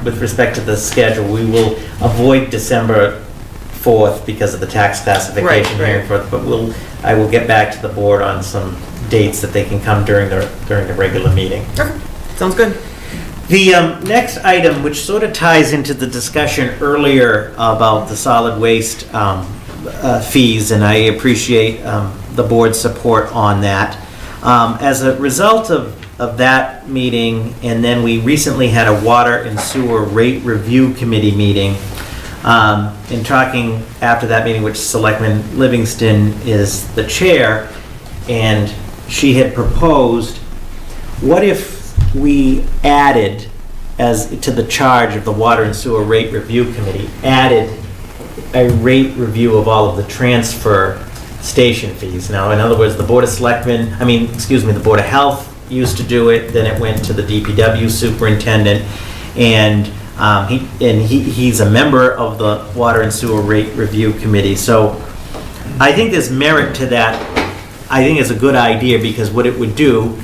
with respect to the schedule, we will avoid December 4th because of the tax classification Right, hearing, but I will get back to the board on some dates that they can come during the regular meeting. Okay, sounds good. The next item, which sort of ties into the discussion earlier about the solid waste fees, and I appreciate the board's support on that. As a result of that meeting, and then we recently had a water and sewer rate review committee meeting. In talking after that meeting, which Selectman Livingston is the chair, and she had proposed, what if we added, as to the charge of the Water and Sewer Rate Review Committee, added a rate review of all of the transfer station fees. Now, in other words, the Board of Selectmen, the Board of Health used to do it, then it went to the DPW superintendent, and he's a member of the Water and Sewer Rate Review Committee. So I think there's merit to that. I think it's a good idea, because what it would do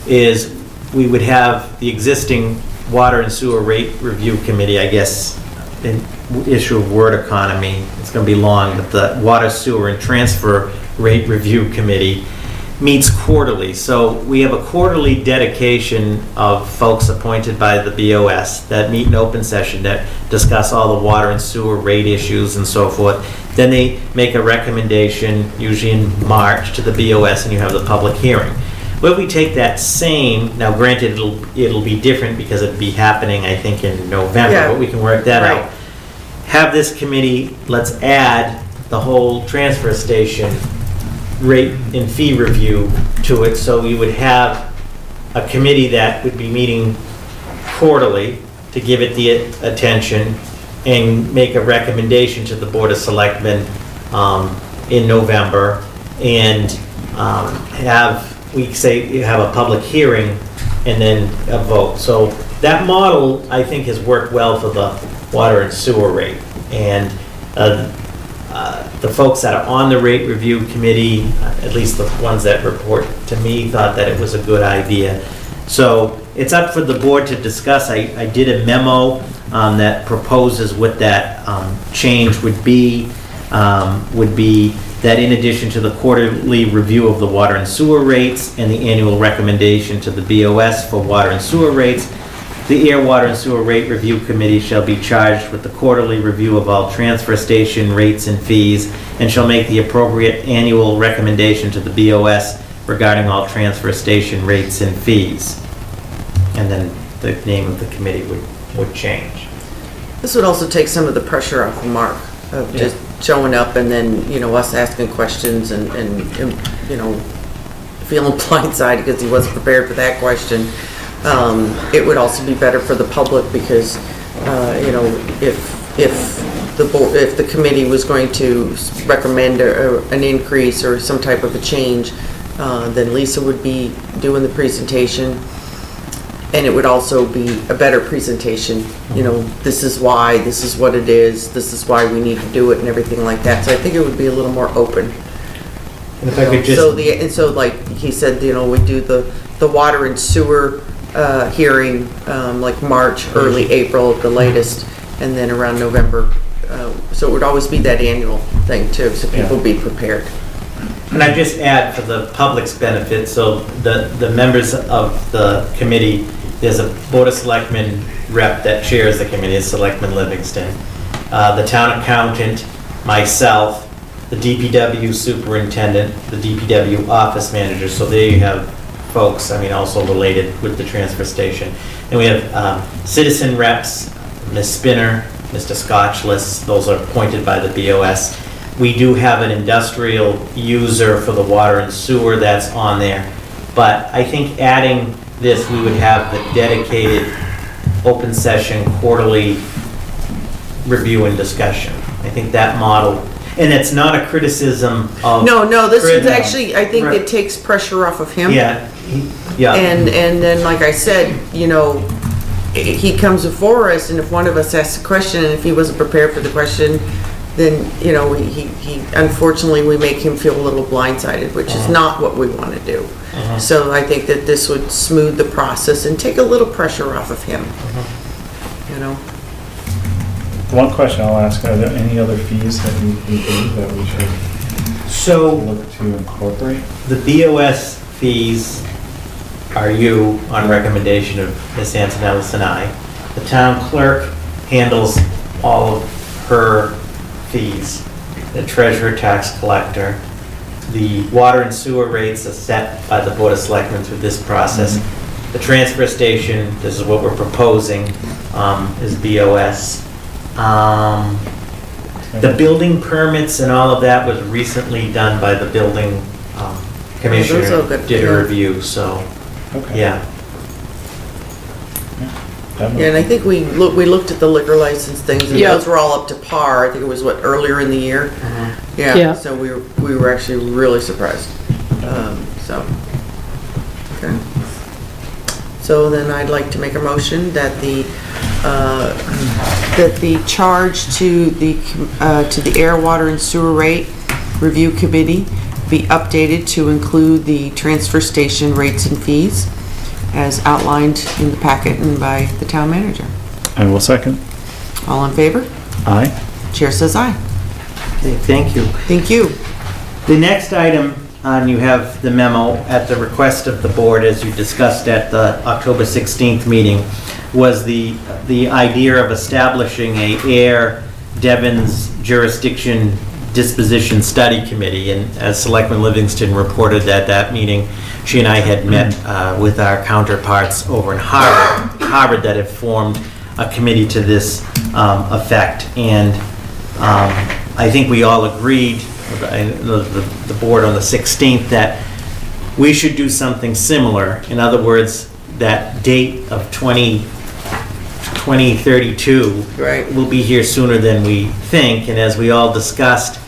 is we would have the existing Water and Sewer Rate Review Committee, I guess, in issue of word economy, it's going to be long, but the Water, Sewer, and Transfer Rate Review Committee meets quarterly. So we have a quarterly dedication of folks appointed by the BOS that meet in open session that discuss all the water and sewer rate issues and so forth. Then they make a recommendation, usually in March, to the BOS, and you have the public hearing. Well, if we take that same, now granted it'll be different because it'll be happening, I think, in November, Yeah. but we can work that Right. out. Have this committee, let's add the whole transfer station rate and fee review to it, so we would have a committee that would be meeting quarterly to give it the attention and make a recommendation to the Board of Selectmen in November, and have a public hearing and then a vote. So that model, I think, has worked well for the water and sewer rate. And the folks that are on the rate review committee, at least the ones that report to me, thought that it was a good idea. So it's up for the board to discuss. I did a memo that proposes what that change would be that in addition to the quarterly review of the water and sewer rates and the annual recommendation to the BOS for water and sewer rates, the Air, Water, and Sewer Rate Review Committee shall be charged with the quarterly review of all transfer station rates and fees, and shall make the appropriate annual recommendation to the BOS regarding all transfer station rates and fees. And then the name of the committee would change. This would also take some of the pressure off of Mark, of just showing up and then, us asking questions and feeling blindsided because he wasn't prepared for that question. It would also be better for the public because, if the committee was going to recommend an increase or some type of a change, then Lisa would be doing the presentation. And it would also be a better presentation, this is why, this is what it is, this is why we need to do it and everything like that. So I think it would be a little more open. And if I could just... So like he said, we do the water and sewer hearing, like March, early April at the latest, and then around November. So it would always be that annual thing too, so people be prepared. And I just add for the public's benefit, so the members of the committee, there's a Board of Selectmen rep that chairs the committee, is Selectman Livingston. The town accountant, myself, the DPW superintendent, the DPW office manager, so there you have folks, I mean, also related with the transfer station. And we have citizen reps, Ms. Spinner, Mr. Scotchless, those are appointed by the BOS. We do have an industrial user for the water and sewer that's on there. But I think adding this, we would have the dedicated open session quarterly review and discussion. I think that model, and it's not a criticism of. No, this is Chris. actually, I think Right. it takes pressure off of him. Yeah, yeah. And then, like I said, he comes before us, and if one of us asks a question, and if he wasn't prepared for the question, then, he unfortunately, we make him feel a little blindsided, which is not what we want to do. So I think that this would smooth the process and take a little pressure off of him, One question I'll ask, are there any other fees that we do that we should So look to incorporate? the BOS fees are you on recommendation of Ms. Antonellis and I. The town clerk handles all of her fees, the treasurer, tax collector. The water and sewer rates are set by the Board of Selectmen through this process. The transfer station, this is what we're proposing, is BOS. The building permits and all of that was recently done by the building commissioner. those are good, Did a yeah. review, so, Okay. yeah. Yeah, and I think we looked at the liquor license things, and Yeah. those were all up to par. I think it was, earlier in the year? Yeah. Yeah, so we were actually really surprised. So, okay. So then I'd like to make a motion that the charge to the Air, Water, and Sewer Rate Review Committee be updated to include the transfer station rates and fees as outlined in the packet and by the town manager. I will second. All in favor? Aye. Chair says aye. Okay, thank you. Thank you. The next item, you have the memo at the request of the board, as you discussed at the October 16th meeting, was the idea of establishing a Ayer Devon's Jurisdiction Disposition Study Committee. And as Selectman Livingston reported at that meeting, she and I had met with our counterparts over in Harvard that have formed a committee to this effect. And I think we all agreed, the board on the 16th, that we should do something similar. In other words, that date of 2032 Right. will be here sooner than we think. And as we all discussed,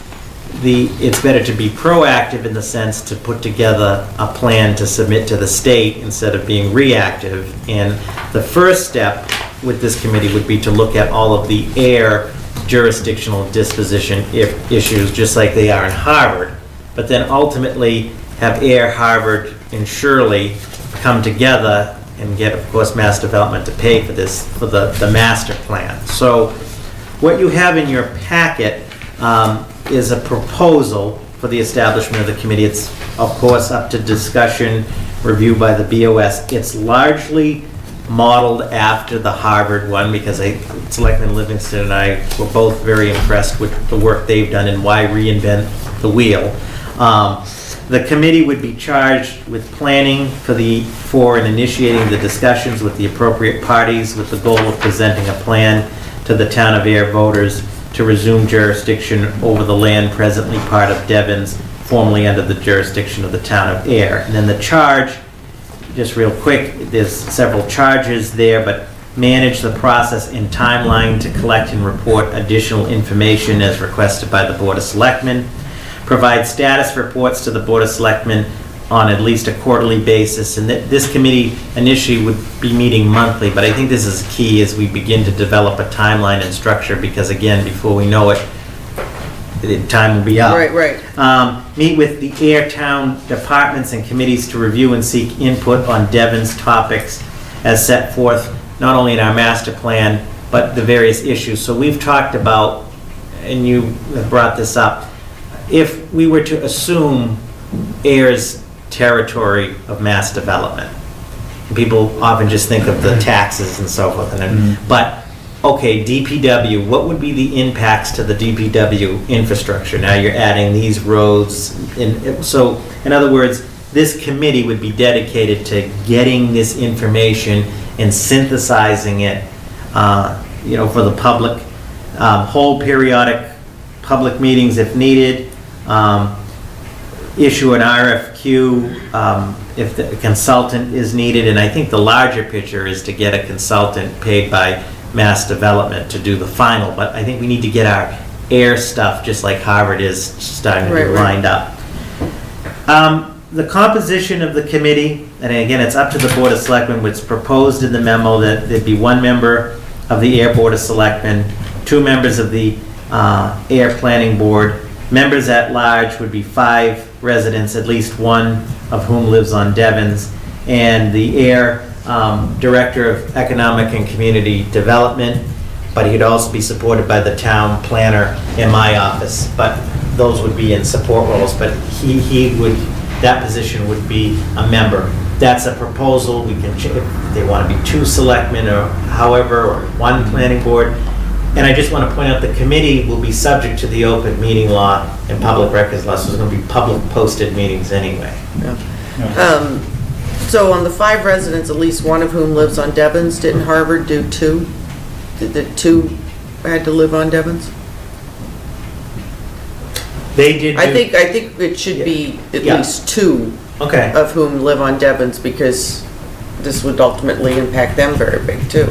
it's better to be proactive in the sense to put together a plan to submit to the state instead of being reactive. And the first step with this committee would be to look at all of the Ayer jurisdictional disposition issues, just like they are in Harvard, but then ultimately have Ayer, Harvard, and Shirley come together and get, of course, Mass Development to pay for this, for the master plan. So what you have in your packet is a proposal for the establishment of the committee. It's, of course, up to discussion, review by the BOS. It's largely modeled after the Harvard one because Selectman Livingston and I were both very impressed with the work they've done and why reinvent the wheel. The committee would be charged with planning for and initiating the discussions with the appropriate parties with the goal of presenting a plan to the town of Ayer voters to resume jurisdiction over the land presently part of Devon's, formerly under the jurisdiction of the town of Ayer. And then the charge, just real quick, there's several charges there, but manage the process and timeline to collect and report additional information as requested by the Board of Selectmen. Provide status reports to the Board of Selectmen on at least a quarterly basis. And this committee initially would be meeting monthly, but I think this is key as we begin to develop a timeline and structure because, again, before we know it, the time will be up. Right. Meet with the Ayer town departments and committees to review and seek input on Devon's topics as set forth not only in our master plan, but the various issues. So we've talked about, and you have brought this up, if we were to assume Ayer's territory of mass development, people often just think of the taxes and so forth, but okay, DPW, what would be the impacts to the DPW infrastructure? Now you're adding these roads, so in other words, this committee would be dedicated to getting this information and synthesizing it, for the public, hold periodic public meetings if needed, issue an RFQ if the consultant is needed, and I think the larger picture is to get a consultant paid by Mass Development to do the final, but I think we need to get our air stuff, just like Harvard is starting to be lined up. The composition of the committee, and again, it's up to the Board of Selectmen, which proposed in the memo that there'd be one member of the Air Board of Selectmen, 2 members of the Air Planning Board. Members at large would be 5 residents, at least one of whom lives on Devons, and the Air Director of Economic and Community Development, but he'd also be supported by the town planner in my office, but those would be in support roles, but he would, that position would be a member. That's a proposal. We can, if they want to be 2 selectmen or however, or 1 planning board. And I just want to point out the committee will be subject to the open meeting law and public records law, so there's going to be public posted meetings anyway. So on the 5 residents, at least one of whom lives on Devons, didn't Harvard do 2? Did the 2 had to live on Devons? They did. I think it should be at least 2 of whom live on Devons, because this would ultimately impact them very big too.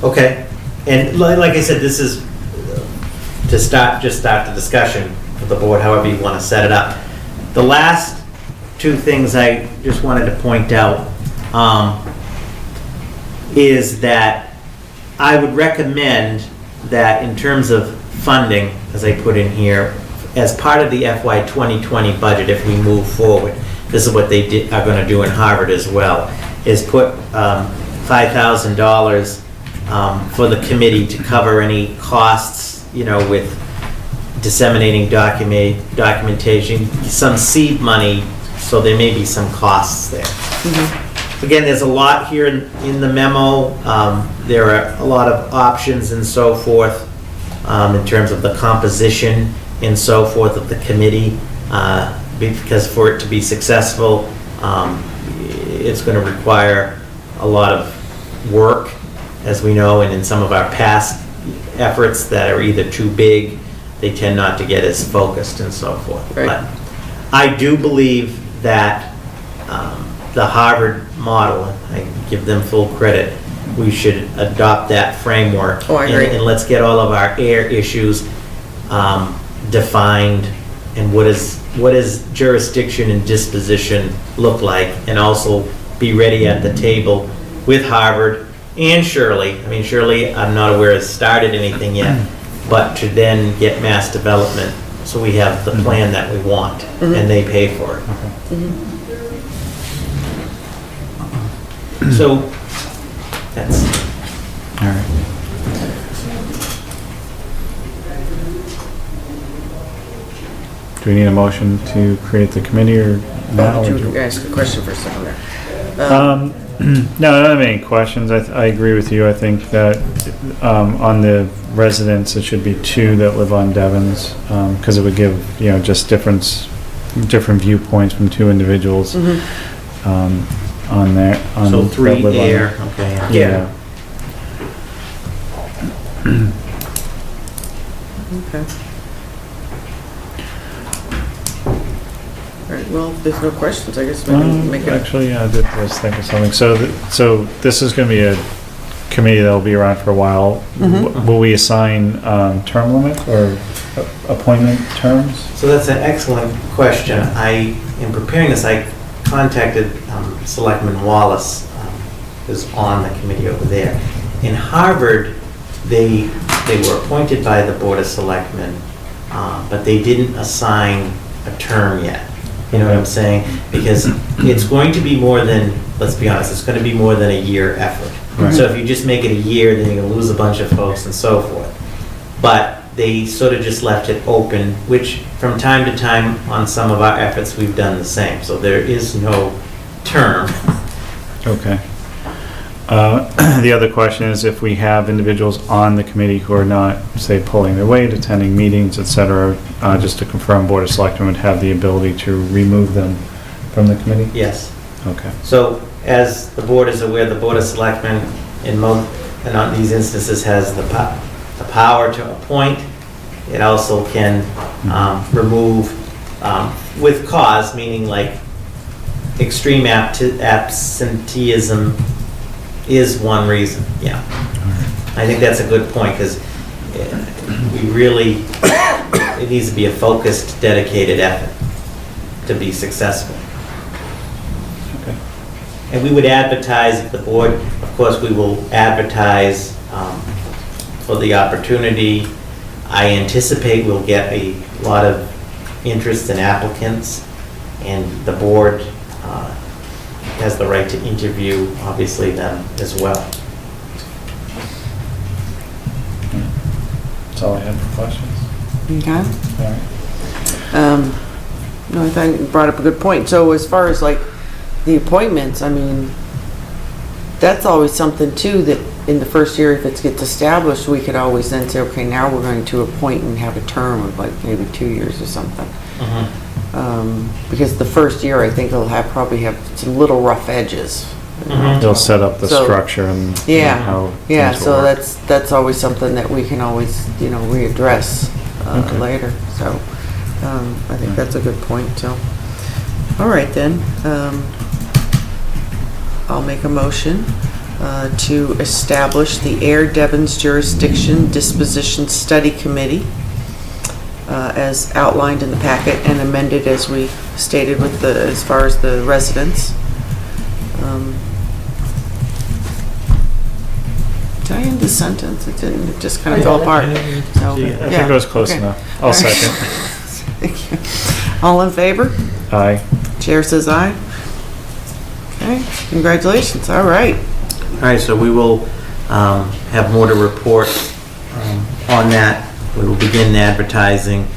Okay, and like I said, this is to start the discussion with the board, however you want to set it up. The last 2 things I just wanted to point out is that I would recommend that in terms of funding, as I put in here, as part of the FY 2020 budget, if we move forward, this is what they are going to do in Harvard as well, is put $5,000 for the committee to cover any costs, with disseminating documentation, some seed money, so there may be some costs there. Again, there's a lot here in the memo. There are a lot of options and so forth in terms of the composition and so forth of the committee, because for it to be successful, it's going to require a lot of work, as we know, and in some of our past efforts that are either too big, they tend not to get as focused and so forth. Right. But I do believe that the Harvard model, I give them full credit, we should adopt that framework. Oh, I agree. And let's get all of our air issues defined, and what is jurisdiction and disposition look like, and also be ready at the table with Harvard and Shirley. I mean, Shirley, I'm not aware has started anything yet, but to then get Mass Development, so we have the plan that we want, and they pay for it. So, that's... All right. Do we need a motion to create the committee or now? Did you ask a question for a second there? No, I don't have any questions. I agree with you. I think that on the residents, it should be 2 that live on Devons, because it would give, just different viewpoints from 2 individuals on there. So 3 air, okay. Yeah. Okay. All right, well, if there's no questions, I guess we can make it. Actually, yeah, I did just think of something. So this is going to be a committee that'll be around for a while. Will we assign term limits or appointment terms? So that's an excellent question. In preparing this, I contacted Selectman Wallace, who's on the committee over there. In Harvard, they were appointed by the Board of Selectmen, but they didn't assign a term yet. You know what I'm saying? Because it's going to be more than, let's be honest, it's gonna be more than a year effort. Right. So if you just make it a year, then you're gonna lose a bunch of folks and so forth. But they sort of just left it open, which from time to time on some of our efforts, we've done the same. So there is no term. Okay. The other question is if we have individuals on the committee who are not, say, pulling their weight, attending meetings, et cetera, just to confirm Board of Selectmen would have the ability to remove them from the committee? Yes. Okay. So as the board is aware, the Board of Selectmen in on these instances has the power to appoint. It also can remove with cause, meaning like extreme absenteeism is one reason, yeah. I think that's a good point, because we really, it needs to be a focused, dedicated effort to be successful. Okay. And we would advertise, if the board, of course, we will advertise for the opportunity. I anticipate we'll get a lot of interest in applicants, and the board has the right to interview, obviously, them as well. That's all I had for questions. Okay. All right. No, I think you brought up a good point. So as far as like the appointments, I mean, that's always something too, that in the first year, if it gets established, we could always then say, okay, now we're going to appoint and have a term of like maybe 2 years or something. Because the first year, I think it'll probably have some little rough edges. They'll set up the So, structure and Yeah, how yeah, things will so work. that's always something that we can always, readdress Okay. later, so, I think that's a good point, so. All right then, I'll make a motion, to establish the Ayer Devon's Jurisdiction Disposition Study Committee, as outlined in the packet and amended as we stated with as far as the residents. Did I end the sentence? It didn't, it just kind of fell apart. So, I think it was close okay. enough. I'll second. Thank you. All in favor? Aye. Chair says aye. Okay, congratulations, all right. All right, so we will have more to report on that. We will begin advertising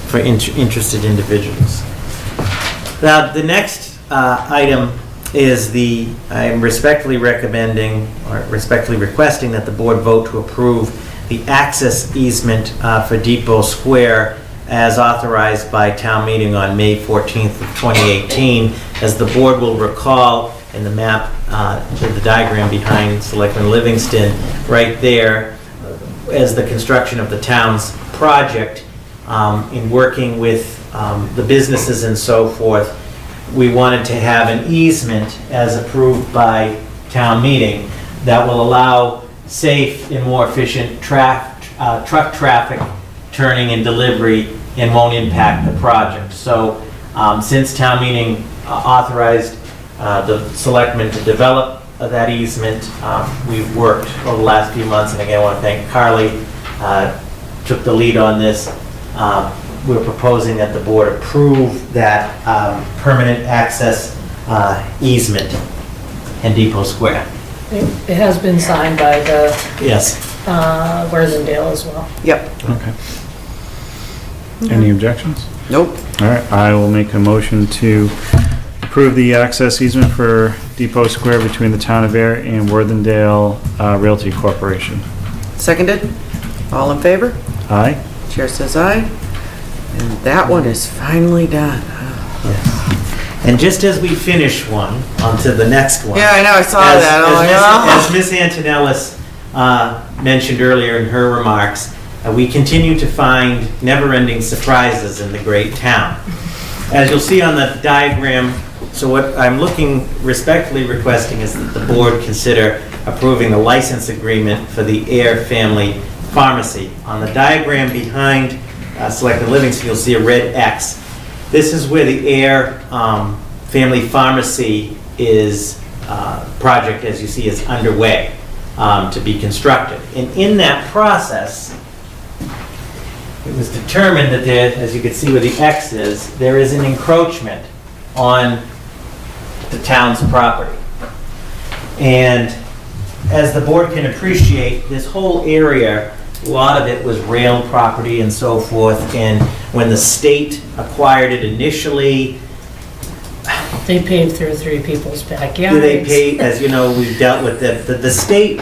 for interested individuals. Now, the next item is I'm respectfully recommending, or respectfully requesting that the board vote to approve the access easement for Depot Square as authorized by town meeting on May 14th of 2018. As the board will recall in the map, the diagram behind Selectman Livingston, right there, as the construction of the town's project, in working with the businesses and so forth, we wanted to have an easement as approved by town meeting that will allow safe and more efficient truck traffic turning and delivery and won't impact the project. So since town meeting authorized the selectmen to develop that easement, we've worked over the last few months, and again I want to thank Carly, took the lead on this. We're proposing that the board approve that permanent access easement in Depot Square. It has been signed by the Yes. Worthingdale as well. Yep. Okay. Any objections? Nope. All right, I will make a motion to approve the access easement for Depot Square between the town of Ayer and Worthingdale Realty Corporation. Seconded? All in favor? Aye? Chair says aye. And that one is finally done. And just as we finish one, on to the next one. Yeah, I know, I saw that. I'm like, oh. As Ms. Antonellis mentioned earlier in her remarks, we continue to find never-ending surprises in the great town. As you'll see on the diagram, so what I'm respectfully requesting is that the board consider approving the license agreement for the Ayer Family Pharmacy. On the diagram behind Selectman Livingston, you'll see a red X. This is where the Ayer Family Pharmacy project, as you see, is underway to be constructed. And in that process, it was determined that there, as you can see where the X is, there is an encroachment on the town's property. And as the board can appreciate, this whole area, a lot of it was rail property and so forth, and when the state acquired it initially, They paved through 3 people's backyards. they paid, as you know, we've dealt with the state,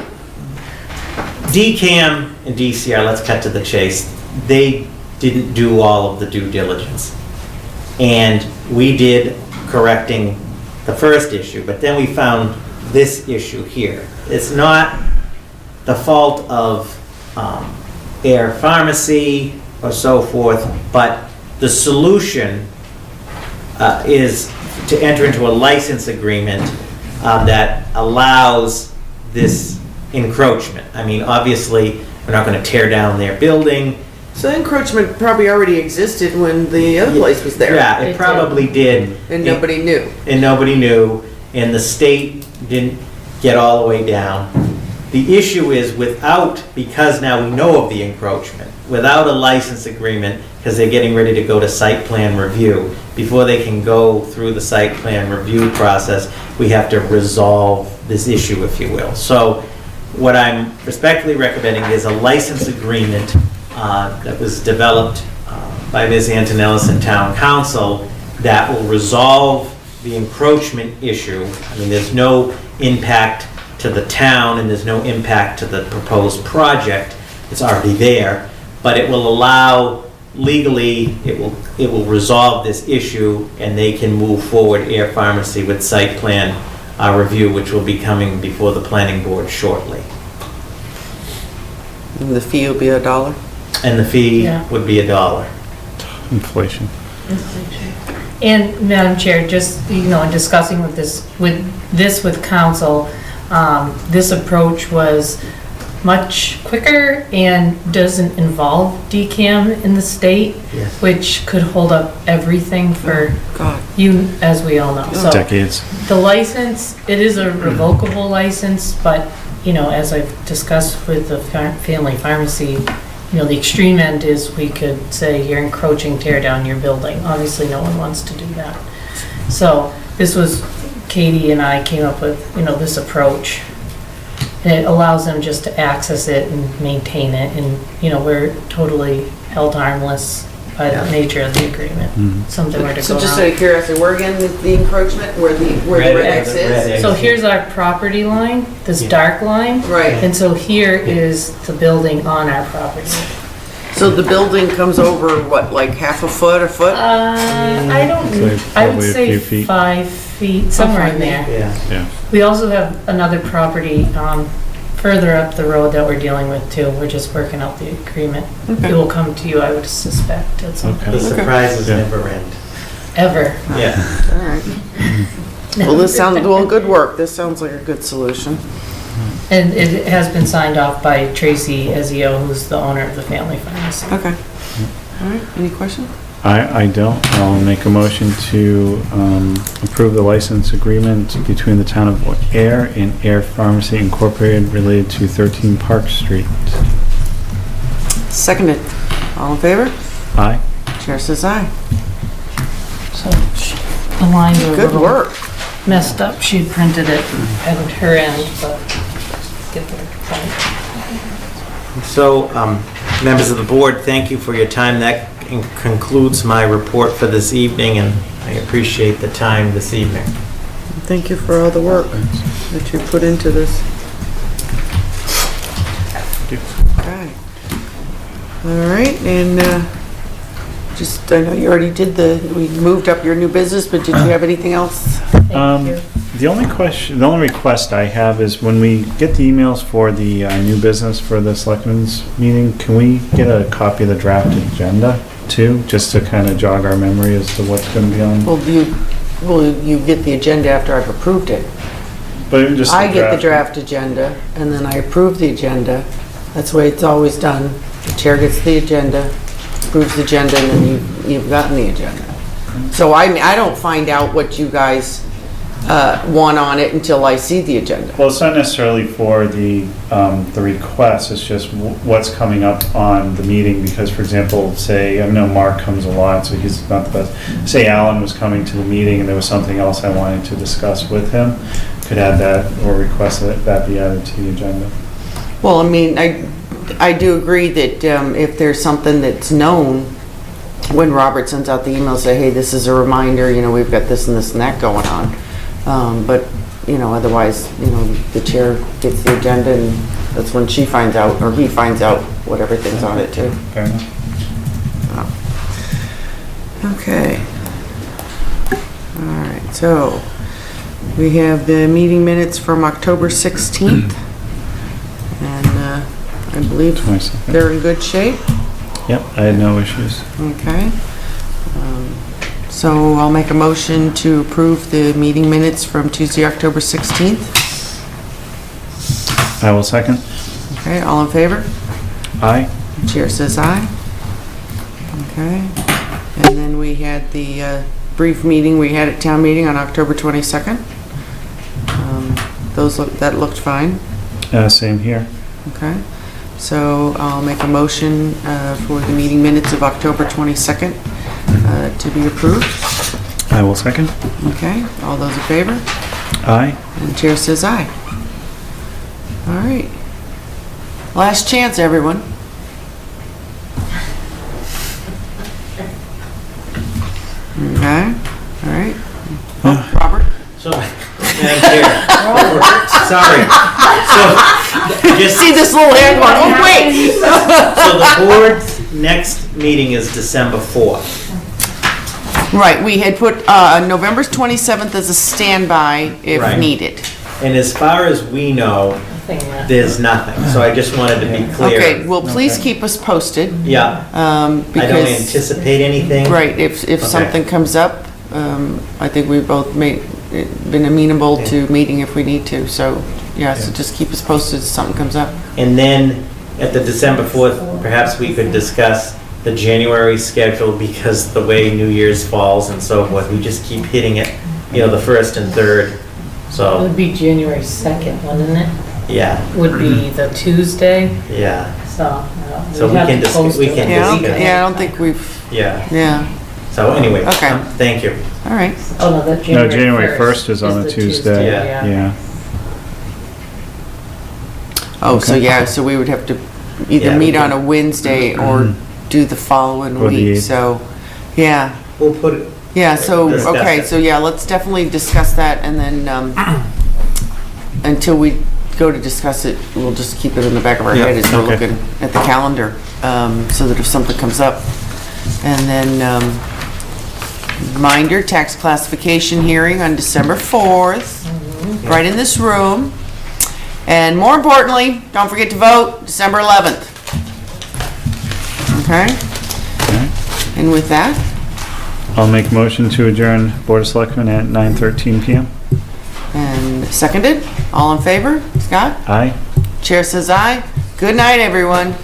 DCAM and DCR, let's cut to the chase, they didn't do all of the due diligence. And we did correcting the first issue, but then we found this issue here. It's not the fault of Ayer Pharmacy or so forth, but the solution is to enter into a license agreement that allows this encroachment. I mean, obviously, we're not going to tear down their building. So encroachment probably already existed when the other place was there. Yeah, it probably did. And nobody knew. And nobody knew, and the state didn't get all the way down. The issue is because now we know of the encroachment, without a license agreement, because they're getting ready to go to site plan review, before they can go through the site plan review process, we have to resolve this issue, if you will. So what I'm respectfully recommending is a license agreement that was developed by Ms. Antonellis and Town Council that will resolve the encroachment issue. I mean, there's no impact to the town and there's no impact to the proposed project. It's already there, but it will allow legally, it will resolve this issue and they can move forward Ayer Pharmacy with site plan review, which will be coming before the planning board shortly. And the fee will be $1? And the fee Yeah. would be $1. Inflation. And Madam Chair, just, in discussing with council, this approach was much quicker and doesn't involve DCAM in the state, Yes. which could hold up everything for God. you, as we all know. So Decades. the license, it is a revocable license, but, as I've discussed with the family pharmacy, the extreme end is we could say you're encroaching, tear down your building. Obviously, no one wants to do that. So this was, Katie and I came up with, this approach. And it allows them just to access it and maintain it. And, we're totally held harmless by the nature of the agreement. Something were to So go just wrong. out of curiosity, where again is the encroachment, where the red X is? So here's our property line, this dark line. Right. And so here is the building on our property. So the building comes over, what, like half a foot, a foot? I don't, So I would probably a say few feet. 5 feet, somewhere in there. Yeah. Yeah. We also have another property further up the road that we're dealing with too. We're just working out the agreement. It will come to you, I would suspect, at some Okay. The surprises Yeah. never end. ever. Yeah. All right. Well, this sounds, good work. This sounds like a good solution. And it has been signed off by Tracy Ezio, who's the owner of the family pharmacy. Okay. All right, any questions? I don't. I'll make a motion to approve the license agreement between the town of Ayer and Ayer Pharmacy Incorporated related to 13 Park Street. Seconded. All in favor? Aye. Chair says aye. So the lines are a Good little work. messed up. She printed it at her end, but get there. So, members of the board, thank you for your time. That concludes my report for this evening, and I appreciate the time this evening. Thank you for all the work that you put into this. Okay. All right, and just, I know you already did we moved up your new business, but did you have anything else? Thank you. The only request I have is when we get the emails for the new business for the Selectmen's meeting, can we get a copy of the draft agenda too, just to kind of jog our memory as to what's going to be on? Well, you get the agenda after I've approved it. But even just I get the draft agenda, and then I approve the agenda. That's the way it's always done. The chair gets the agenda, approves the agenda, and then you've gotten the agenda. So I don't find out what you guys one on it until I see the agenda. Well, it's not necessarily for the request, it's just what's coming up on the meeting, because, for example, say, I know Mark comes a lot, so he's not the best. Say Alan was coming to the meeting and there was something else I wanted to discuss with him, could add that or request that that be added to the agenda. Well, I mean, I do agree that if there's something that's known, when Robert sends out the email, say, hey, this is a reminder, you know, we've got this and this and that going on. But, you know, otherwise, you know, the chair gets the agenda and that's when she finds out, or he finds out what everything's on it too. Fair enough. Okay. All right, so we have the meeting minutes from October 16th. And I believe 22nd. they're in good shape. Yep, I had no issues. Okay. So I'll make a motion to approve the meeting minutes from Tuesday, October 16th. I will second. Okay, all in favor? Aye. Chair says aye. Okay. And then we had the brief meeting we had at town meeting on October 22nd. That looked fine. Same here. Okay. So I'll make a motion for the meeting minutes of October 22nd to be approved. I will second. Okay, all those in favor? Aye. And chair says aye. All right. Last chance, everyone. Okay, all right. Oh, Robert? So, Madam Chair. Sorry. So, just, See this little hand going, oh, wait! so the board's next meeting is December 4th. Right, we had put November 27th as a standby if Right. needed. And as far as we know, there's nothing. So I just wanted to be clear. Okay, well, please keep us posted. Yeah, I don't Because, anticipate anything. right, if something comes up, I think we've both been amenable to meeting if we need to, so, yeah, so just keep us posted if something comes up. And then at the December 4th, perhaps we could discuss the January schedule, because the way New Year's falls and so forth, we just keep hitting it, you know, the 1st and 3rd. It So, would be January 2nd, wouldn't it? yeah, Would be the Tuesday, yeah, so. So we can discuss- we can Yeah, discuss. I don't think we've, yeah. yeah, So anyway, Okay. thank you. all right. Oh, no, that No, January 1st. January 1st is on a the Tuesday. Yeah. Yeah. Oh, so Okay. yeah, so we would have to either Yeah, we meet on can- a Wednesday or do the following Or the week, 8th. so, yeah. We'll put it, Yeah, so, Discuss okay, it. so yeah, let's definitely discuss that, and then, until we go to discuss it, we'll just keep it in the back of our head as we're okay. looking at the calendar, so that if something comes up. And then, reminder, tax classification hearing on December 4th, right in this room. And more importantly, don't forget to vote December 11th. Okay? And with that, I'll make a motion to adjourn Board of Selectmen at 9:13 PM. and seconded, all in favor? Scott? Aye. Chair says aye. Good night, everyone.